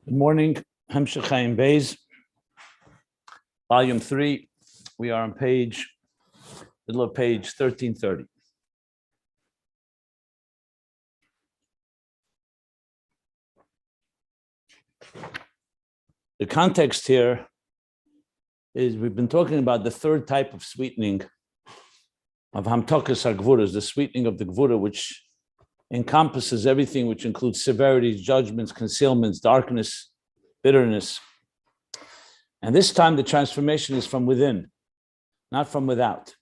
Good morning. Ayin Beis, volume 3. We are on middle of page 1330. The context here is we've been talking about the third type of sweetening of Hamtokas HaGvuras, the sweetening of the Gvura, which encompasses everything, which includes severities, judgments, concealments, darkness, bitterness. And this time the transformation is from within, not from without.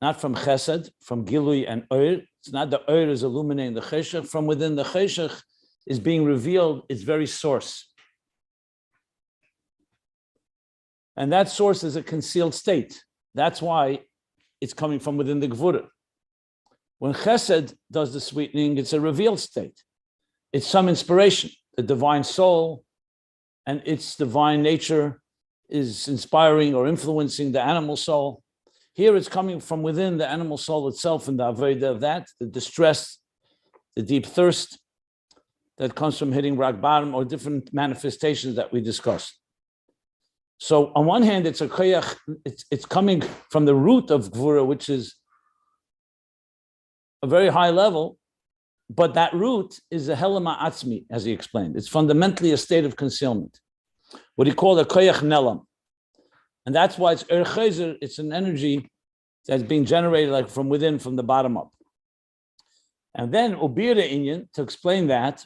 Not from chesed, from gilui and oir. It's not the oir is illuminating the cheshach. From within, the cheshach is being revealed its very source. And that source is a concealed state. That's why it's coming from within the Gvura. When chesed does the sweetening, it's a revealed state. It's some inspiration. The divine soul and its divine nature is inspiring or influencing the animal soul. Here it's coming from within the animal soul itself and the avodah of that, the distress, the deep thirst that comes from hitting rock bottom or different manifestations that we discussed. So on one hand, it's a koyach, it's coming from the root of Gvura, which is a very high level, but that root is a helema atzmi, as he explained. It's fundamentally a state of concealment, what he called a koyach nelam. And that's why it's chazer, it's an energy that's being generated like from within, from the bottom up. And then Ubira Inyan, to explain that,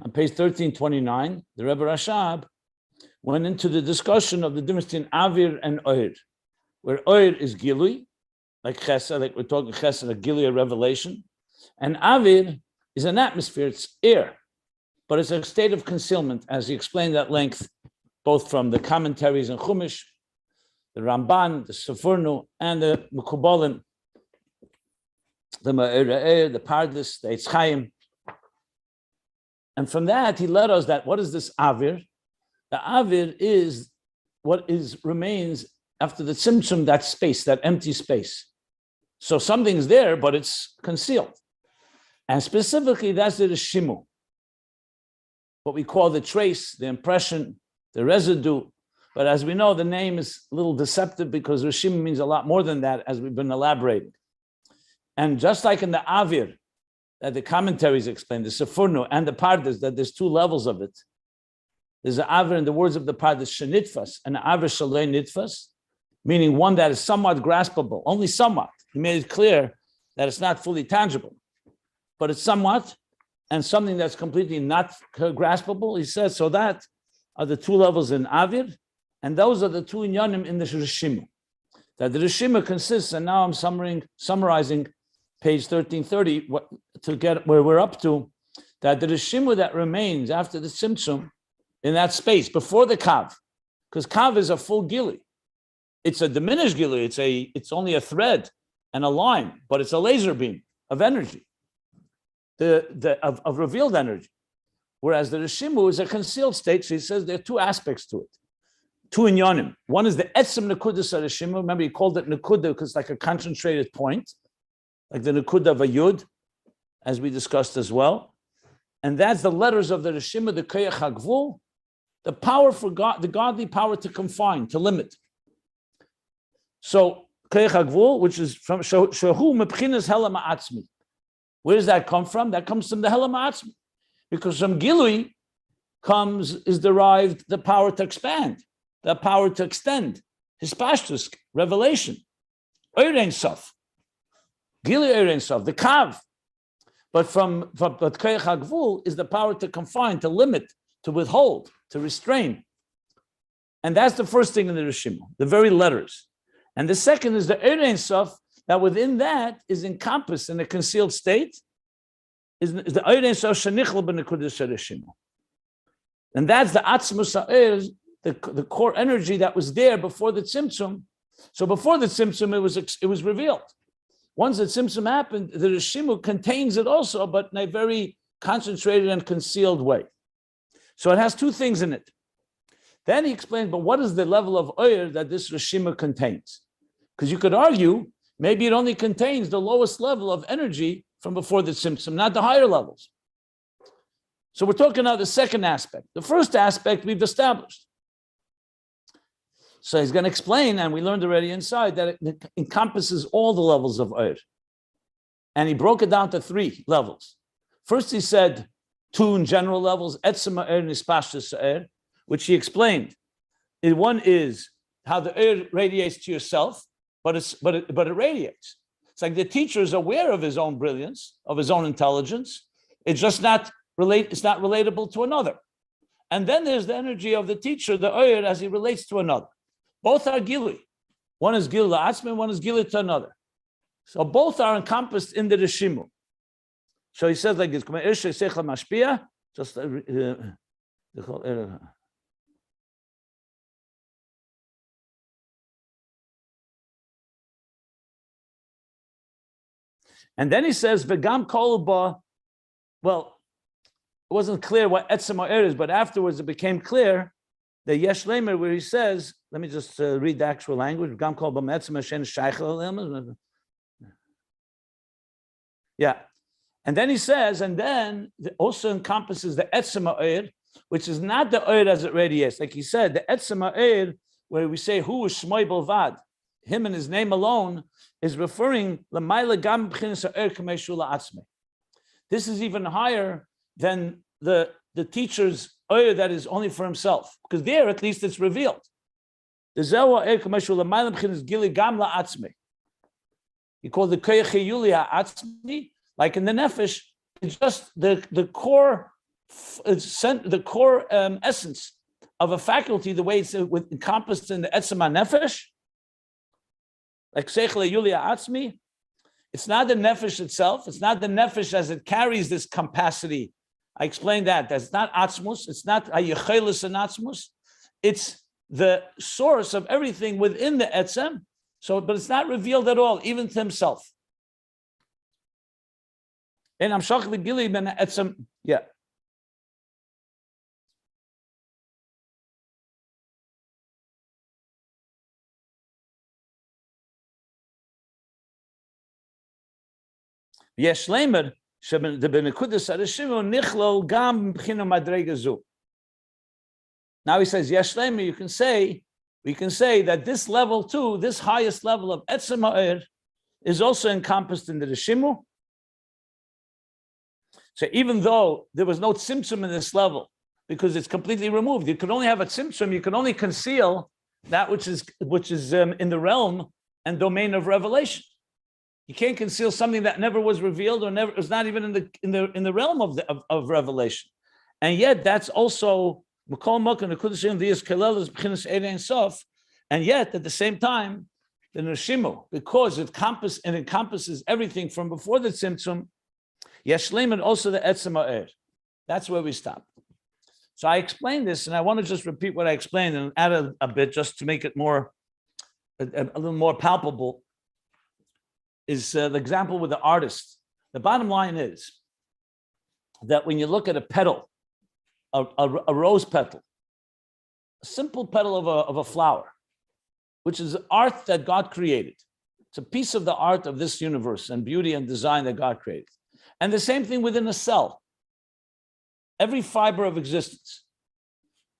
on page 1329, the Rebbe Rashab went into the discussion of the difference between Avir and Oir, where Oir is Gilui, like Chesed, like we're talking Chesed, a Gilui, a revelation, and Avir is an atmosphere, it's air, but it's a state of concealment, as he explained at length, both from the commentaries in Chumash, the Ramban, the Sefurnu, and the Mekubalim, the Ma'ir, the Pardes, the Eitz Chaim. And from that, he led us that, what is this Avir? The Avir is what remains after the Tzimtzum, that space, that empty space. So something's there, but it's concealed. And specifically, that's the Reshimu, what we call the trace, the impression, the residue. But as we know, the name is a little deceptive because Reshimu means a lot more than that, as we've been elaborating. And just like in the Avir, that the commentaries explain, the Sefurnu and the Pardes, that there's two levels of it. There's an Avir in the words of the Pardes, Shenitfas, and an Avir Shalei Nitfas, meaning one that is somewhat graspable, only somewhat. He made it clear that it's not fully tangible, but it's somewhat, and something that's completely not graspable. He says, so that are the two levels in Avir, and those are the two inyanim in the Reshimu. That the Reshimu consists, and now I'm summarizing page 1330 to get where we're up to, that the Reshimu that remains after the Tzimtzum in that space before the Kav, because Kav is a full Gili. It's a diminished Gili, it's only a thread and a line, but it's a laser beam of energy, of revealed energy. Whereas the Reshimu is a concealed state, so he says there are two aspects to it. Two inyanim. One is the etzem nekudas Reshimu. Remember, he called it nekuda because it's like a concentrated point, like the nekuda of a yud, as we discussed as well. And that's the letters of the Reshimu, the koyach hagvul, the power for God, the godly power to confine, to limit. So koyach hagvul, which is from shehu mebchinas helama atzmi. Where does that come from? That comes from the helama atzmi, because from gilui is derived the power to expand, the power to extend, hispashtus, revelation, Oir Ein Sof, Gilui Oir Ein Sof, the kav. But koyach hagvul is the power to confine, to limit, to withhold, to restrain. And that's the first thing in the Reshimu, the very letters. And the second is the Oir Ein Sof, that within that is encompassed in a concealed state, is the Oir Ein Sof shenichel b'nekudas Reshimu. And that's the atzmus ha'oir, the core energy that was there before the Tzimtzum. So before the Tzimtzum, it was revealed. Once the Tzimtzum happened, the Reshimu contains it also, but in a very concentrated and concealed way. So it has two things in it. Then he explained, but what is the level of oir that this Reshimu contains? Because you could argue, maybe it only contains the lowest level of energy from before the Tzimtzum, not the higher levels. So we're talking about the second aspect. The first aspect we've established. So he's going to explain, and we learned already inside, that it encompasses all the levels of Eir. And he broke it down to 3 levels. First, he said 2 in general levels, Etzem Eir and Ispashtus Eir, which he explained. One is how the Eir radiates to yourself, but it radiates. It's like the teacher is aware of his own brilliance, of his own intelligence. It's just it's not relatable to another. And then there's the energy of the teacher, the Eir, as he relates to another. Both are Gili. One is Gili La'atzmi, one is Gili to another. So both are encompassed in the Reshimu. So he says like this, just and then he says, V'gam kolba. Well, it wasn't clear what Etzem Eir is, but afterwards it became clear that Yesh Lemer, where he says, let me just read the actual language. V'gam kolba Etzem Hashem shaychel. Yeah. And then he says, and then it also encompasses the Etzem Eir, which is not the Eir as it radiates. Like he said, the Etzem Eir, where we say, who is Shmoi Belvad, him and his name alone, is referring this is even higher than the teacher's Eir that is only for himself, because there at least it's revealed. The he called the Koyach Yulia Atzmi, like in the Nefesh, it's just the core, the core essence of a faculty, the way it's encompassed in the Etzema Nefesh, like Seichel Yulia Atzmi. It's not the Nefesh itself, it's not the Nefesh as it carries this capacity. I explained that. That's not Atzmus, it's not Hayechelis and Atzmus, it's the source of everything within the Etzem. So, but it's not revealed at all, even to himself. And I'm shocked with Gili ben Etzem. Yeah. Yesh Lemer sheben de benekudas Reshimu nichlo gam b'china madrega zu. Now he says Yesh Lemer. We can say that this level too, this highest level of Etzem Eir, is also encompassed in the Reshimu. So even though there was no tzimtzum in this level, because it's completely removed, you can only have a tzimtzum, you can only conceal that which is in the realm and domain of revelation. You can't conceal something that never was revealed or never was not even in the realm of revelation. And yet that's also and yet at the same time, the Reshimu, because it encompasses everything from before the tzimtzum, Yeshlim, and also the Etzem Eir. That's where we stop. So I explained this, and I want to just repeat what I explained and add a bit just to make it a little more palpable. Is the example with the artist. The bottom line is that when you look at a petal, a rose petal, a simple petal of a flower, which is art that God created. It's a piece of the art of this universe and beauty and design that God created. And the same thing within a cell. Every fiber of existence,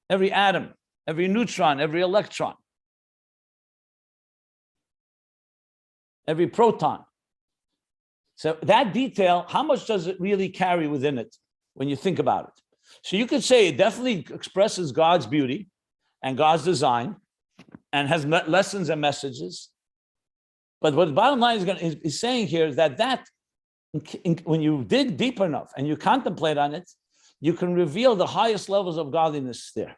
every atom, every neutron, every electron, every proton. So that detail, how much does it really carry within it when you think about it? So you could say it definitely expresses God's beauty and God's design and has lessons and messages. But what the bottom line is saying here is that when you dig deep enough and you contemplate on it, you can reveal the highest levels of godliness there.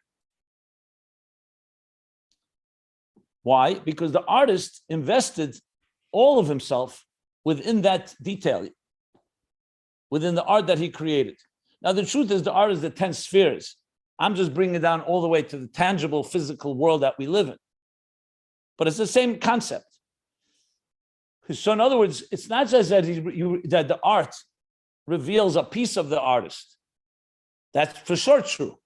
Why? Because the artist invested all of himself within that detail, within the art that he created. Now, the truth is the art is the 10 spheres. I'm just bringing it down all the way to the tangible physical world that we live in. But it's the same concept. So in other words, it's not just that that the art reveals a piece of the artist. That's for sure true.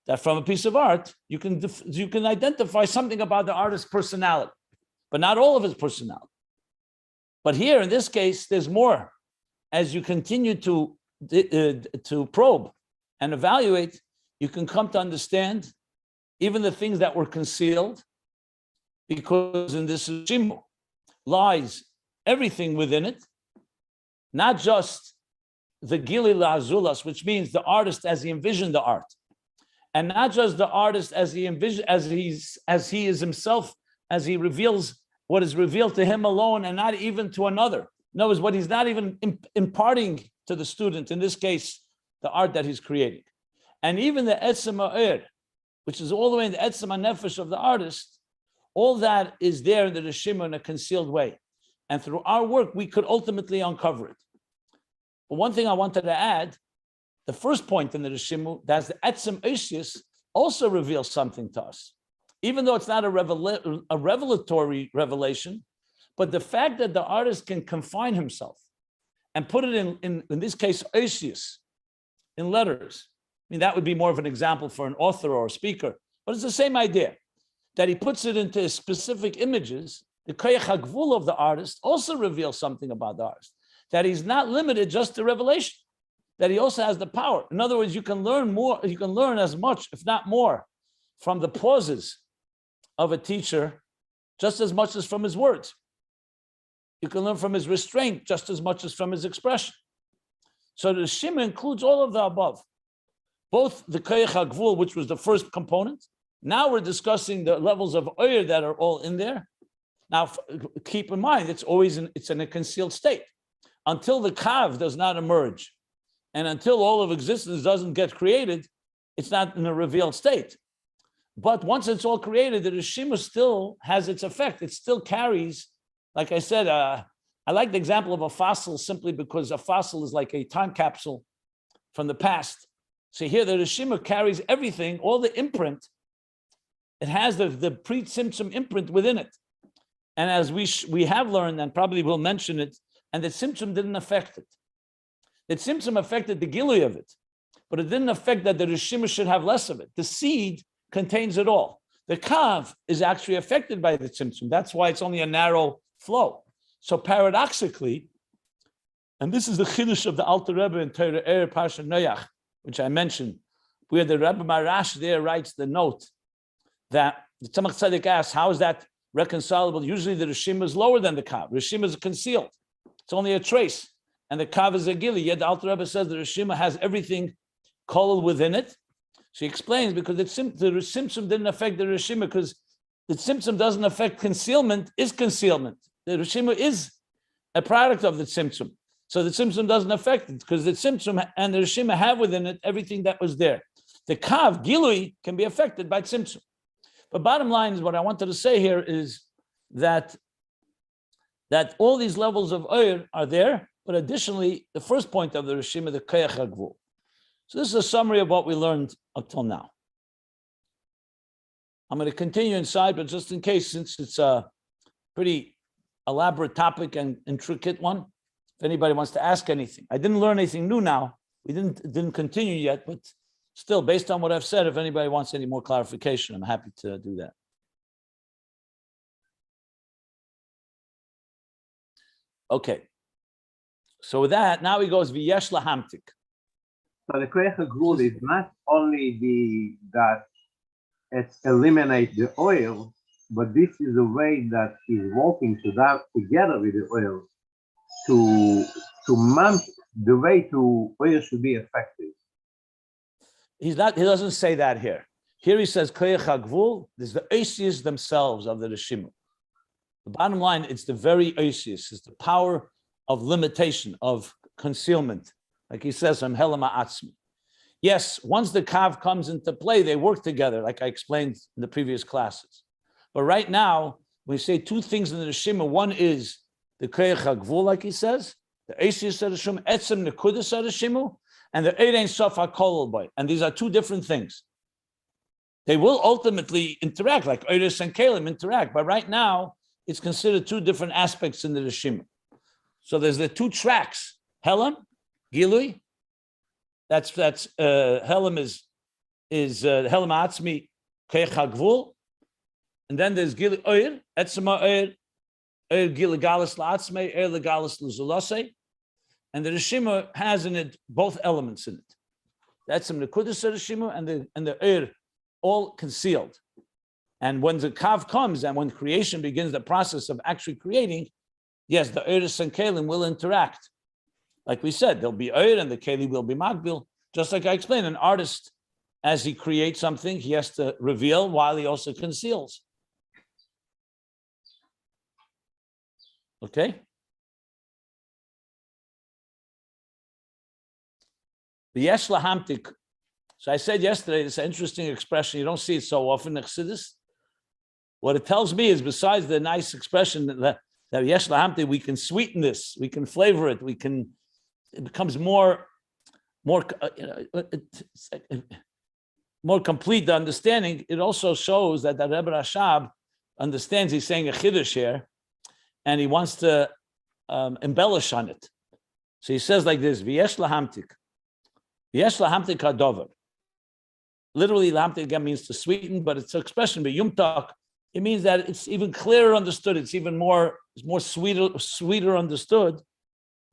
That from a piece of art, you can identify something about the artist's personality, but not all of his personality. But here, in this case, there's more. As you continue to probe and evaluate, you can come to understand even the things that were concealed, because in this Reshimu lies everything within it, not just the Gili La'azulas, which means the artist as he envisioned the art, and not just the artist as he envisioned, as he is himself, as he reveals what is revealed to him alone, and not even to another. In other words, what he's not even imparting to the student, in this case, the art that he's creating. And even the Etzem Ha'er, which is all the way in the Etzem HaNefesh of the artist, all that is there in the Reshimu in a concealed way. And through our work, we could ultimately uncover it. But one thing I wanted to add, the first point in the Reshimu, that's the Etzem Eisius, also reveals something to us. Even though it's not a revelatory revelation, but the fact that the artist can confine himself and put it in this case, Eisius, in letters. I mean, that would be more of an example for an author or a speaker, but it's the same idea, that he puts it into specific images. The koyach hagvul of the artist also reveals something about the artist, that he's not limited just to revelation, that he also has the power. In other words, you can learn more, you can learn as much, if not more, from the pauses of a teacher, just as much as from his words. You can learn from his restraint just as much as from his expression. So the Reshimu includes all of the above, both the koyach hagvul, which was the first component. Now we're discussing the levels of oyer that are all in there. Now, keep in mind, it's in a concealed state. Until the kav does not emerge, and until all of existence doesn't get created, it's not in a revealed state. But once it's all created, the Reshimu still has its effect. It still carries, like I said, I like the example of a fossil simply because a fossil is like a time capsule from the past. So here the Reshimu carries everything, all the imprint. It has the pre-Tzimtzum imprint within it. And as we have learned, and probably will mention it, and the Tzimtzum didn't affect it. The Tzimtzum affected the Gilui of it, but it didn't affect that the Reshimu should have less of it. The seed contains it all. The Kav is actually affected by the Tzimtzum. That's why it's only a narrow flow. So paradoxically, and this is the Chiddush of the Alter Rebbe in Torah Parsha Noach, which I mentioned, where the Rebbe Marash there writes the note that the Tzemach Tzedek asks, how is that reconcilable? Usually the Reshimu is lower than the Kav. Reshimu is concealed. It's only a trace. And the Kav is a Gili. Yet the Alter Rebbe says the Reshimu has everything colored within it. She explains because the Tzimtzum didn't affect the Reshimu, because the Tzimtzum doesn't affect concealment, is concealment. The Reshimu is a product of the Tzimtzum. So the Tzimtzum doesn't affect it, because the Tzimtzum and the Reshimu have within it everything that was there. The Kav, Gilui, can be affected by Tzimtzum. But bottom line is, what I wanted to say here is that all these levels of oyer are there, but additionally, the first point of the Reshimu, the koyach hagvul. So this is a summary of what we learned up till now. I'm going to continue inside, but just in case, since it's a pretty elaborate topic and intricate one, if anybody wants to ask anything. I didn't learn anything new now. We didn't continue yet, but still, based on what I've said, if anybody wants any more clarification, I'm happy to do that. Okay. So with that, now he goes v'yesh lahamtik. So the koyach hagvul is not only that it eliminates the oil, but this is a way that he's working together with the oil to mount the way to oil should be effective. He doesn't say that here. Here he says koyach hagvul. There's the oisius themselves of the Reshimu. The bottom line, it's the very oisius, it's the power of limitation, of concealment. Like he says, I'm helama atzmi. Yes, once the kav comes into play, they work together, like I explained in the previous classes. But right now, we say two things in the Reshimu. One is the koyach hagvul, like he says, the oisius of the Reshimu, etzem nekudas of the Reshimu, and the Erein Sof HaKolel Boy. And these are two different things. They will ultimately interact, like Eiris and Kalim interact, but right now, it's considered two different aspects in the Reshimu. So there's the two tracks, Helam, Gilui. That's Helam is Helam Atzmi, Koyach hagvul. And then there's Gilui Oyer, Etzema Oyer, Oyer Gilui Galas La'atzmei, Oyer Legalas L'Zulase. And the Reshimu has in it both elements in it. That's some Nekudas Reshimu and the Eir all concealed. And when the Kav comes and when creation begins the process of actually creating, yes, the Eiris and Kelim will interact. Like we said, there'll be Eir and the Keli will be Magbil. Just like I explained, an artist, as he creates something, he has to reveal while he also conceals. Okay? The Yesh Lahamtik. So I said yesterday, it's an interesting expression. You don't see it so often in Chassidus. What it tells me is, besides the nice expression that Yesh Lahamtik, we can sweeten this, we can flavor it, it becomes more complete, the understanding. It also shows that the Rebbe Rashab understands he's saying a chiddush here, and he wants to embellish on it. So he says like this: V'yesh lahamtik, v'yesh lahamtik hadover. Literally, lahamtik again means to sweeten, but it's an expression. But yumtak, it means that it's even clearer understood. It's even more sweeter understood.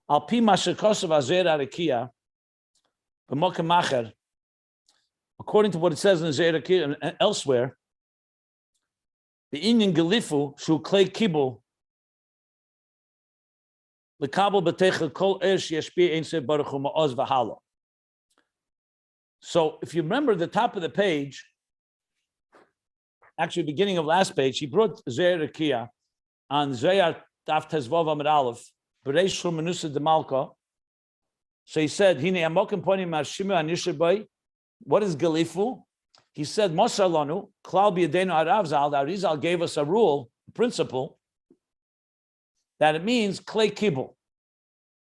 Al pi mashakosav azer arakia. According to what it says in Zeir and elsewhere, the Inyan Gelifu shu klei kibul lekabel betecha kol esh yashpi ein se baruch hu ma'oz v'hala. So if you remember the top of the page, actually beginning of last page, he brought Zeir Akia on Zeir Daf Tezvav Amud Aleph B'reish Shul Menusa de Malka. So he said, "Hine amokim ponim Reshimu anishabai." What is Gelifu? He said, "Mosar lanu klal b'yadenu arav zal." The Arizal gave us a rule, a principle, that it means klei kibul,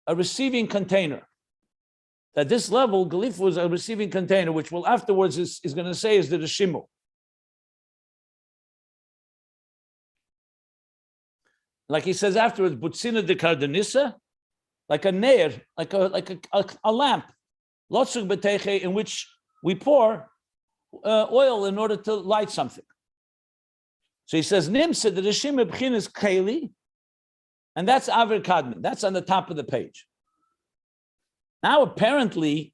a receiving container. That this level, Gelifu, is a receiving container, which will afterwards is going to say is the Reshimu. Like he says afterwards, butzina de kardanisa, like a neir, like a lamp, lotzuk beteche, in which we pour oil in order to light something. So he says, nimsa, the Reshimu b'chin is keli, and that's Aver Kadmon. That's on the top of the page. Now, apparently,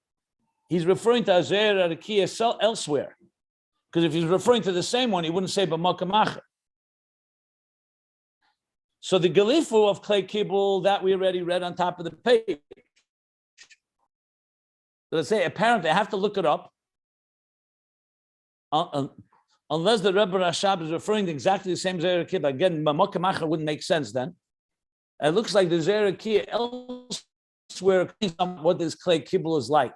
he's referring to Azer Arakia elsewhere. Because if he's referring to the same one, he wouldn't say B'makamacher. So the Gelifu of Klei Kibul, that we already read on top of the page. So let's say, apparently, I have to look it up. Unless the Rebbe Rashab is referring to exactly the same Zeir Arakia. Again, B'makamacher wouldn't make sense then. It looks like the Zeir Arakia elsewhere what this Klei Kibul is like.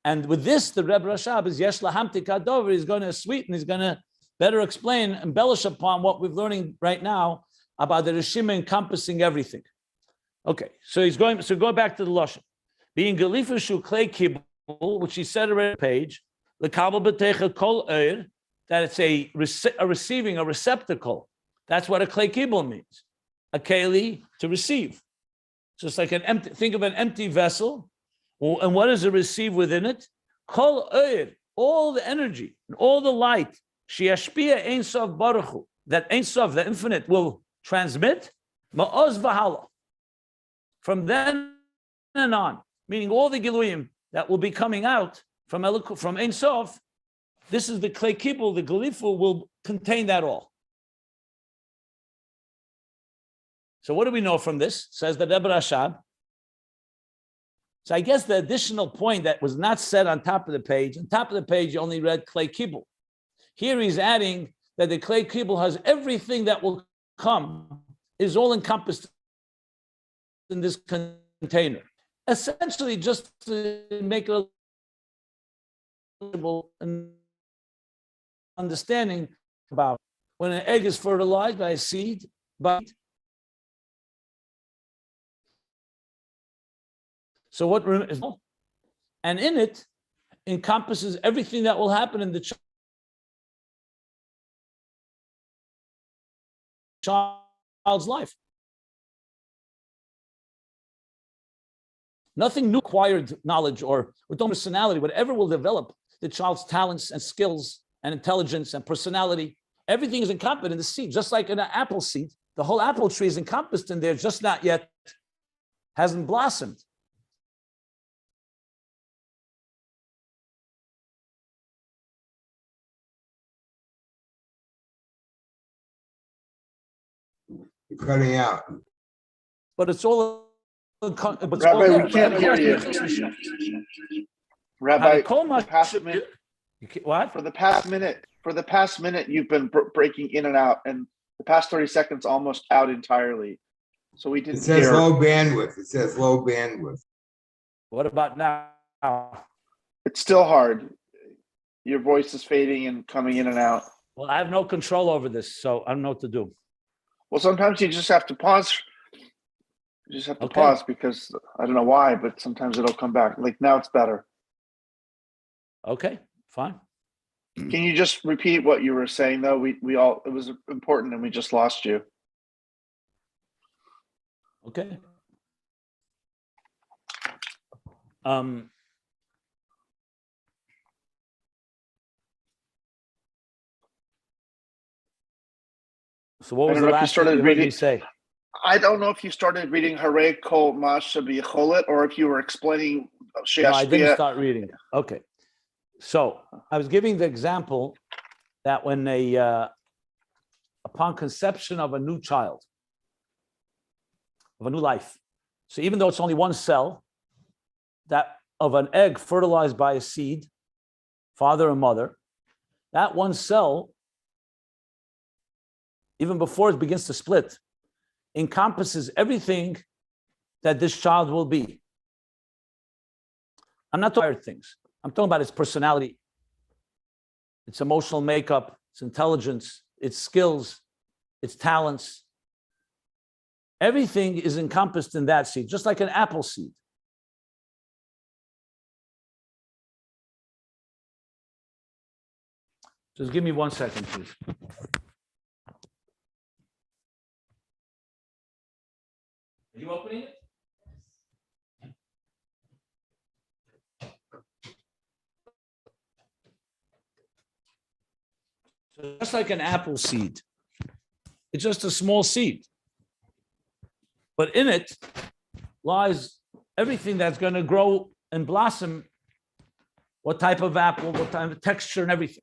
And with this, the Rebbe Rashab is Yesh Lahamtik Hadover. He's going to sweeten, he's going to better explain, embellish upon what we're learning right now about the Reshimu encompassing everything. Okay, so go back to the Lashon. Being Gelifu Shu Klei Kibul, which he said already on the page, the Kabel B'techa Kol Eir, that it's a receiving, a receptacle. That's what a Klei Kibul means. A keli, to receive. Just like think of an empty vessel. And what does it receive within it? Kol Eir, all the energy, and all the light. Shiashpia Ein Sof Baruch Hu, that Ein Sof, the infinite, will transmit. Ma'oz v'hala. From then and on, meaning all the Giluyim that will be coming out from Ein Sof, this is the Klei Kibul, the Gelifu will contain that all. So what do we know from this? Says the Rebbe Rashab. So I guess the additional point that was not said on top of the page, you only read Klei Kibul. Here he's adding that the Klei Kibul has everything that will come, is all encompassed in this container. Essentially, just to make a understanding about when an egg is fertilized by a seed, so what is, and in it encompasses everything that will happen in the child's life. Nothing new acquired knowledge or with personality, whatever will develop the child's talents and skills and intelligence and personality, everything is encompassed in the seed, just like in an apple seed. The whole apple tree is encompassed in there, just not yet, hasn't blossomed. You're cutting out. But it's all. But Rabbi, we can't hear you. Rabbi, What? for the past minute, you've been breaking in and out, and the past 30 seconds almost out entirely. So we It didn't says hear. low bandwidth. It says low bandwidth. What about now? It's still hard. Your voice is fading and coming in and out. Well, I have no control over this, so I don't know what to do. Well, sometimes you just have to pause. You just have to Okay. pause because I don't know why, but sometimes it'll come back. Like now it's better. Okay, fine. Can you just repeat what you were saying though? We all, it was important and we just lost you. Okay. So what I was don't the know if you last thing started you heard reading- me say? I don't know if you started reading Hare Kol Masha B'Yicholet or if you were explaining No, I didn't Sheyashpia. start reading it. Okay. So I was giving the example that when upon conception of a new child, of a new life, so even though it's only one cell, that of an egg fertilized by a seed, father and mother, that one cell, even before it begins to split, encompasses everything that this child will be. I'm not talking about things. I'm talking about its personality, its emotional makeup, its intelligence, its skills, its talents. Everything is encompassed in that seed, just like an apple seed. Just give me 1 second, please. Are you opening it? So just like an apple seed, it's just a small seed. But in it lies everything that's going to grow and blossom, what type of apple, what type of texture and everything.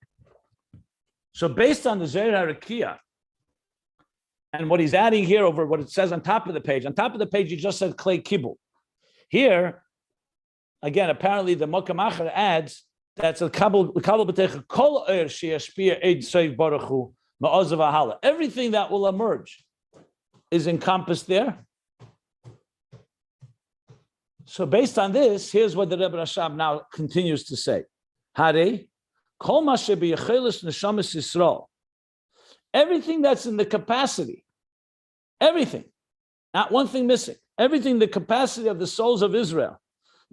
So based on the Zeir HaRekiah, and what he's adding here over what it says on top of the page he just said clay kibble. Here, again, apparently the Mokam Acher adds that's a kabel b'techa kol oir sheyashpia eid soiv baruch hu ma'ozav ahala. Everything that will emerge is encompassed there. So based on this, here's what the Rebbe Rashab now continues to say. Hare kol ma shebiyechelis neshamas Yisrael. Everything that's in the capacity, everything, not one thing missing, everything the capacity of the souls of Israel,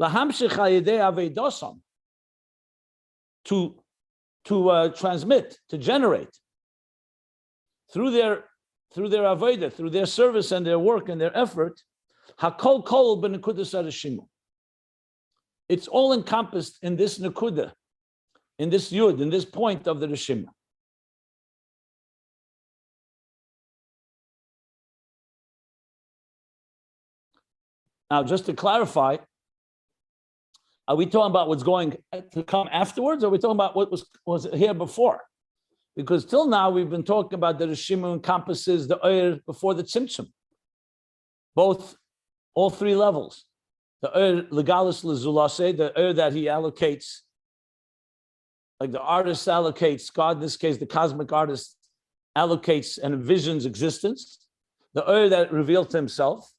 lahamshich hayidei aveidosam, to transmit, to generate through their avodah, through their service and their work and their effort, hakol kol b'nekudas Reshimu. It's all encompassed in this nekuda, in this yud, in this point of the Reshimu. Now, just to clarify, are we talking about what's going to come afterwards, or are we talking about what was here before? Because till now, we've been talking about the Reshimu encompasses the Oyer before the Tzimtzum. All three levels. The Oyer legalis lezulase, the Oyer that he allocates, like the artist allocates, God, in this case, the cosmic artist allocates and envisions existence. The Oyer that revealed to himself,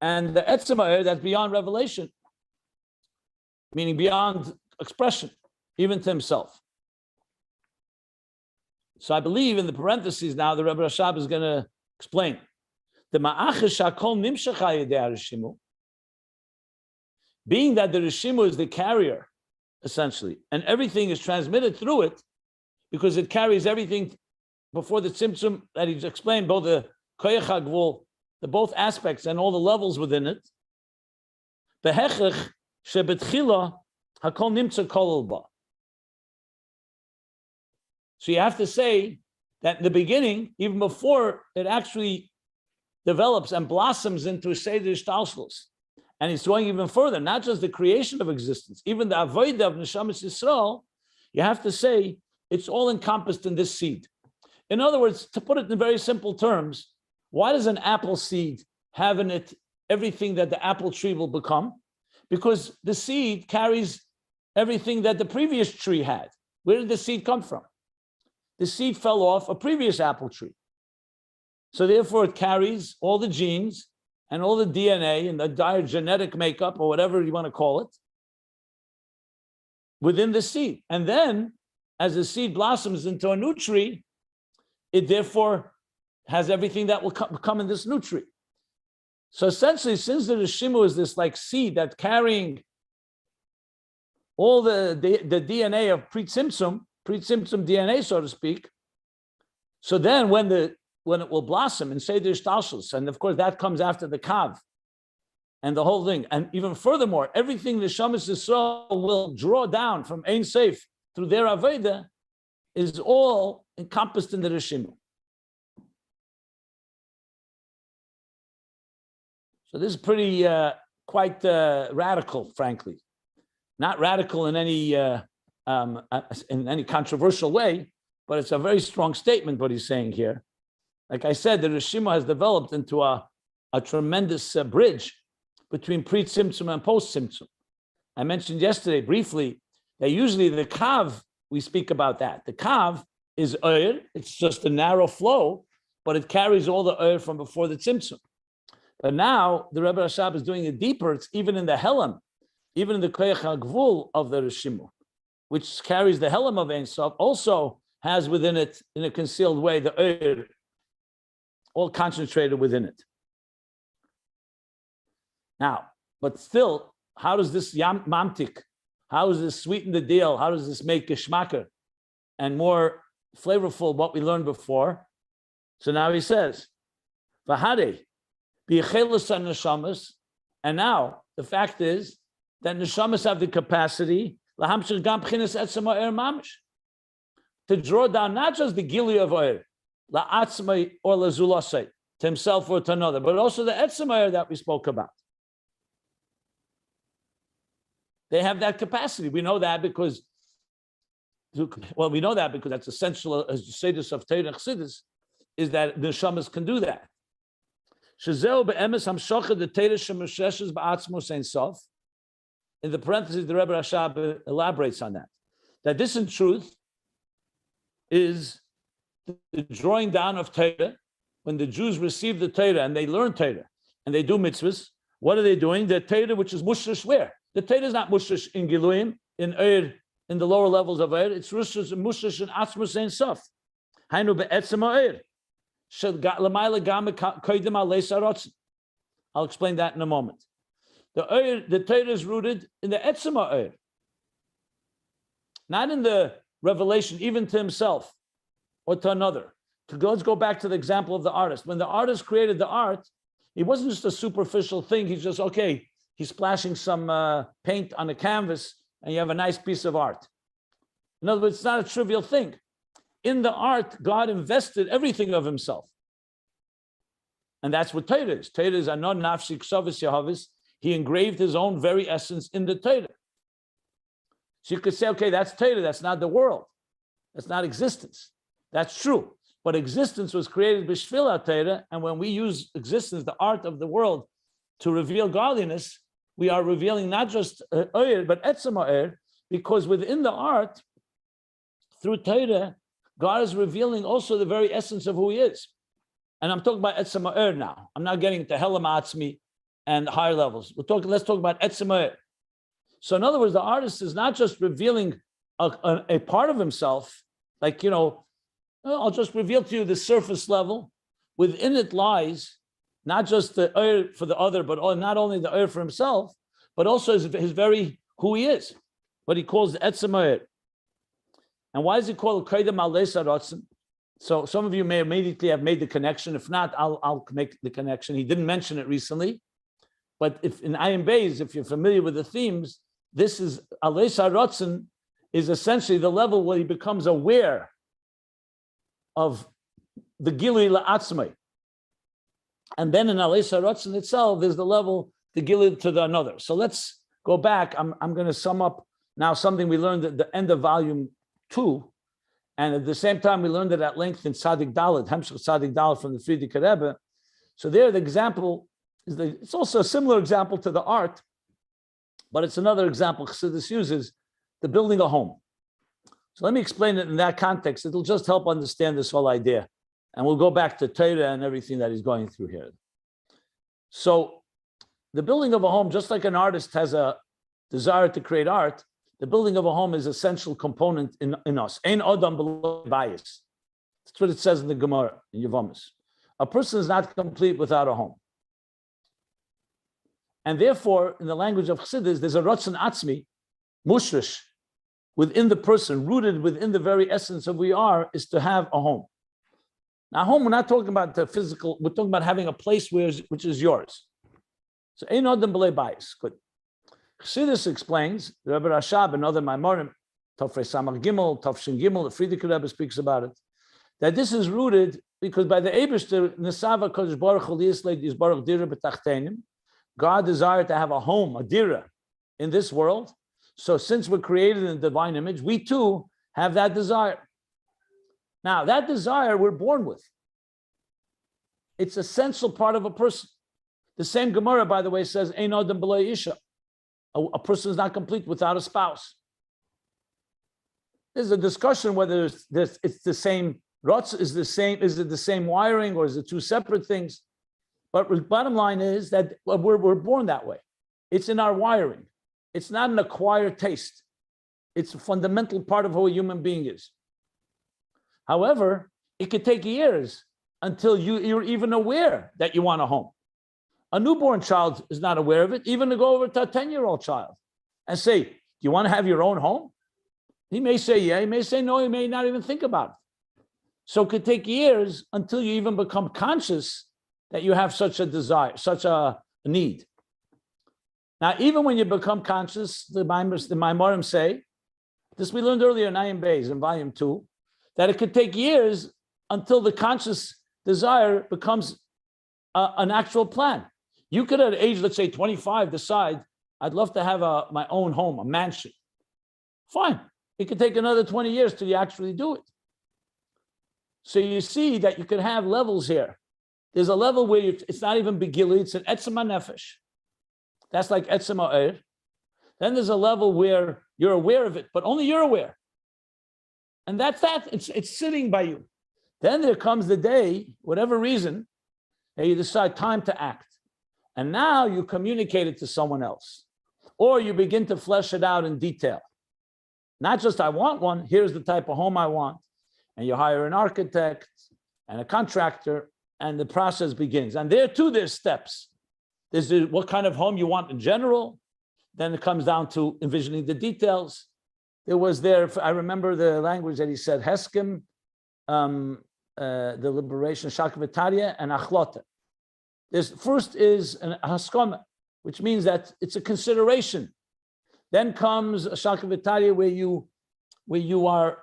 and the Etzem Oyer that's beyond revelation, meaning beyond expression, even to himself. So I believe in the parentheses now, the Rebbe Rashab is going to explain. The ma'achish hakol nimshach hayidei Reshimu, being that the Reshimu is the carrier, essentially, and everything is transmitted through it, because it carries everything before the Tzimtzum that he's explained, both the koyach hagvul, the both aspects and all the levels within it. Behechech shebetchila hakol nimtza kol ba. So you have to say that in the beginning, even before it actually develops and blossoms into a Seder Ishtalshlus, and it's going even further, not just the creation of existence, even the avodah of Neshamas Yisrael, you have to say it's all encompassed in this seed. In other words, to put it in very simple terms, Why does an apple seed have in it everything that the apple tree will become? Because the seed carries everything that the previous tree had. Where did the seed come from? The seed fell off a previous apple tree. So therefore it carries all the genes and all the DNA and the entire genetic makeup, or whatever you want to call it, within the seed. And then as the seed blossoms into a new tree, it therefore has everything that will come in this new tree. So essentially, since the Reshimu is this like seed that's carrying all the DNA of pre-Tzimtzum DNA, so to speak, so then when it will blossom and say there's Shtalshus, and of course that comes after the Kav and the whole thing, and even furthermore, everything the Shamas Yisrael will draw down from Ein Seif through their Aveda is all encompassed in the Reshimu. So this is pretty quite radical, frankly. Not radical in any controversial way, but it's a very strong statement what he's saying here. Like I said, the Reshimu has developed into a tremendous bridge between pre-Tzimtzum and post-Tzimtzum. I mentioned yesterday briefly that usually the Kav, we speak about that. The Kav is Oyer, it's just a narrow flow, but it carries all the Oyer from before the Tzimtzum. But now the Rebbe Rashab is doing it deeper. It's even in the Helam, even in the Koyach HaGvul of the Reshimu, which carries the Helam of Ein Sof, also has within it, in a concealed way, the Oyer, all concentrated within it. Now, but still, how does this mamtik, how does this sweeten the deal? How does this make geschmacker and more flavorful what we learned before? So now he says, V'hadei, and now the fact is that neshamas have the capacity to draw down not just the gili of oir, la'atzmai or lazulasai, to himself or to another, but also the etzem oir that we spoke about. They have that capacity. We know that because, that's essential, as the Sedus of Torah and Chassidus, is that the neshamas can do that. In the parentheses, the Rebbe Rashab elaborates on that this in truth is the drawing down of Torah. When the Jews receive the Torah and they learn Torah and they do mitzvahs, what are they doing? The Torah which is mushrish where? The Torah is not mushrish in Giluyim, in the lower levels of Eir, it's mushrish in Atzmus Ein Sof. Hainu be'etzem ha'Eir. I'll explain that in a moment. The Torah is rooted in the etzem ha'Eir, not in the revelation, even to himself or to another. Let's go back to the example of the artist. When the artist created the art, it wasn't just a superficial thing. He's just, okay, he's splashing some paint on a canvas and you have a nice piece of art. In other words, it's not a trivial thing. In the art, God invested everything of himself. And that's what Torah is. Torah is anon nafshi ksavis yahavis. He engraved his own very essence in the Torah. So you could say, okay, that's Torah, that's not the world. That's not existence. That's true. But existence was created b'shvil Torah, and when we use existence, the art of the world, to reveal godliness, we are revealing not just Oyer, but etzem ha'Eir, because within the art, through Torah, God is revealing also the very essence of who he is. And I'm talking about etzem ha'Eir now. I'm not getting into Helam Atzmi and higher levels. Let's talk about etzem ha'Eir. So in other words, the artist is not just revealing a part of himself, like, I'll just reveal to you the surface level. Within it lies not just the Eir for the other, but not only the Eir for himself, but also his very who he is, what he calls the etzem ha'Eir. And why does he call it Kaidem Alesa Ratzon? So some of you may immediately have made the connection. If not, I'll make the connection. He didn't mention it recently, but if in Ayin Beis, if you're familiar with the themes, this is Alesa Ratzon is essentially the level where he becomes aware of the Gili La'atzmai. And then in Alesa Ratzon itself, there's the level, the Gili to the another. So let's go back. I'm going to sum up now something we learned at the end of volume 2, and at the same time we learned it at length in Tzadik Dalet, Hemshech Tzadik Dalet from the Frierdiker Rebbe, So there, the example is it's also a similar example to the art, but it's another example Chassidus uses, the building a home. So let me explain it in that context. It'll just help understand this whole idea. And we'll go back to Torah and everything that he's going through here. So the building of a home, just like an artist has a desire to create art, the building of a home is an essential component in us. Ein Adam b'lo bayis. That's what it says in the Gemara, in Yevamis. A person is not complete without a home. And therefore, in the language of Chassidus, there's a ratzon atzmi, mushrish, within the person, rooted within the very essence of who we are, is to have a home. Now, home, we're not talking about the physical, we're talking about having a place which is yours. So, ein adam b'lei bayis. Good. Chassidus explains, the Rebbe Rashab and other Maimorim, Tofrei Samach Gimel, Tofshin Gimel, the Frierdiker Rebbe speaks about it, that this is rooted because by the Eibishter, Nesava Kodesh Baruch Hu Liyisleit Yisbaruch Dira B'tachtenim, God desired to have a home, a dira, in this world. So since we're created in the divine image, we too have that desire. Now, that desire we're born with. It's an essential part of a person. The same Gemara, by the way, says, Ein Adam b'lo isha. A person is not complete without a spouse. There's a discussion whether it's the same, is it the same wiring or is it two separate things? But the bottom line is that we're born that way. It's in our wiring. It's not an acquired taste. It's a fundamental part of who a human being is. However, it could take years until you're even aware that you want a home. A newborn child is not aware of it, even to go over to a 10-year-old child and say, do you want to have your own home? He may say yeah, he may say no, he may not even think about it. So it could take years until you even become conscious that you have such a desire, such a need. Now, even when you become conscious, the Maimorim say, this we learned earlier in Ayin Beis in volume 2, that it could take years until the conscious desire becomes an actual plan. You could at age, let's say 25, decide, I'd love to have my own home, a mansion. Fine. It could take another 20 years till you actually do it. So you see that you could have levels here. There's a level where it's not even begili, it's an etzem nefesh. That's like etzem ha'er. Then there's a level where you're aware of it, but only you're aware. And that's that. It's sitting by you. Then there comes the day, whatever reason, that you decide time to act. And now you communicate it to someone else. Or you begin to flesh it out in detail. Not just I want one, here's the type of home I want. And you hire an architect and a contractor, and the process begins. And there too, there's steps. There's what kind of home you want in general. Then it comes down to envisioning the details. I remember the language that he said, Heskim, the liberation, Shakvitaria, and Achlota. First is an haskama, which means that it's a consideration. Then comes a Shakvitaria where you are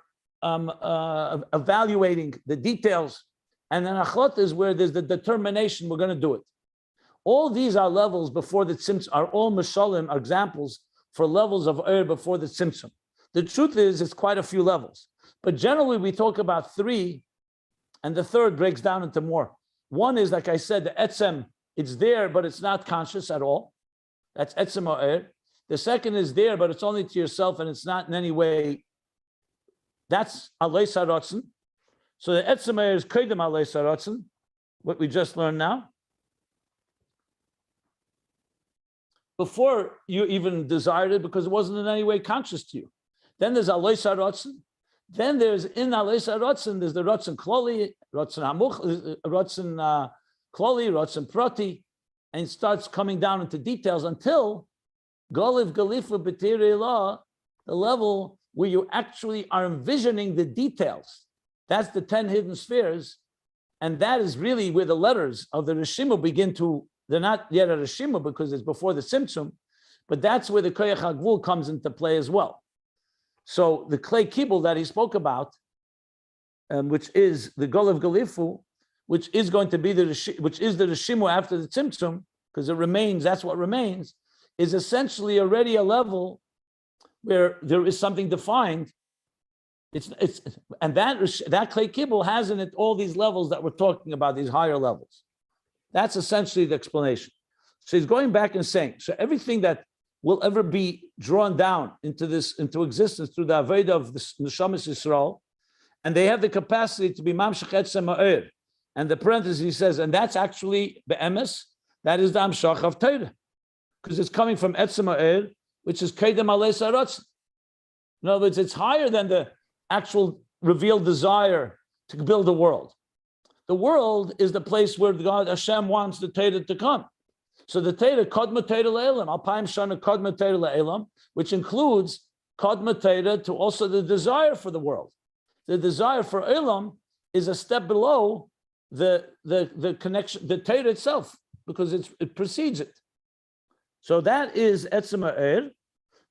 evaluating the details. And then Achlota is where there's the determination, we're going to do it. All these are levels before the tzimtzum, are all mishalim, are examples for levels of before the tzimtzum. The truth is, it's quite a few levels. But generally, we talk about 3, and the third breaks down into more. One is, like I said, the etzem, it's there, but it's not conscious at all. That's etzem ha'er. The second is there, but it's only to yourself, and it's not in any way. That's alei saratzen. So the etzem ha'er is koydem alei saratzen, what we just learned now. Before you even desired it, because it wasn't in any way conscious to you. Then there's alei saratzen. Then there's in alei saratzen, there's the ratzen kloli, ratzen hamuch, ratzen kloli, ratzen prati, and it starts coming down into details until goliv galifa b'tirei law, the level where you actually are envisioning the details. That's the 10 hidden spheres, and that is really where the letters of the Reshimu begin to. They're not yet a Reshimu because it's before the Tzimtzum, but that's where the Koyach HaGvul comes into play as well. So the clay kibble that he spoke about, which is the Gol of Galifu, which is going to be the Reshimu after the Tzimtzum, because it remains, that's what remains, is essentially already a level where there is something defined. And that clay kibble has in it all these levels that we're talking about, these higher levels. That's essentially the explanation. So he's going back and saying, so everything that will ever be drawn down into existence through the Avodah of the Neshamas Yisrael, and they have the capacity to be Mamshech Etzem Ha'er. And the parenthesis he says, and that's actually be'emes, that is the Amshach of Torah, because it's coming from Etzem Ha'er, which is Kedem Alei Saratzin. In other words, it's higher than the actual revealed desire to build a world. The world is the place where God, Hashem, wants the Torah to come. So the Torah, Kodma Torah Le'elam, Alpayim Shana Kodma Torah Le'elam, which includes Kodma Torah to also the desire for the world. The desire for Elam is a step below the connection, the Torah itself, because it precedes it. So that is Etzem Ha'er.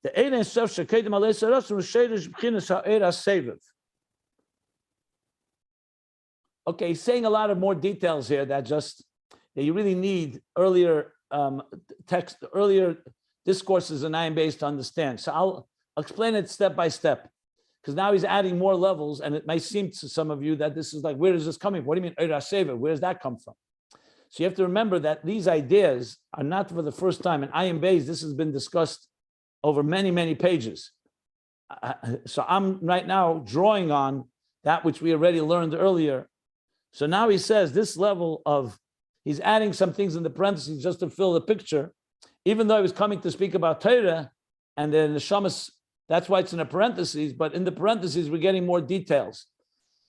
The Ein Ein Sof Shekedem Alei Saratzin Sheirish B'chinas Ha'er HaSeviv. Okay, he's saying a lot of more details here that you really need earlier earlier discourses in Ayin Beis to understand. So I'll explain it step by step, because now he's adding more levels, and it may seem to some of you that this is like, where is this coming from? What do you mean, Eir HaSeviv? Where does that come from? So you have to remember that these ideas are not for the first time. In Ayin Beis, this has been discussed over many, many pages. So I'm right now drawing on that which we already learned earlier. So now he says this level of, he's adding some things in the parentheses just to fill the picture, even though he was coming to speak about Torah and then the Neshamas, that's why it's in the parentheses, but in the parentheses, we're getting more details.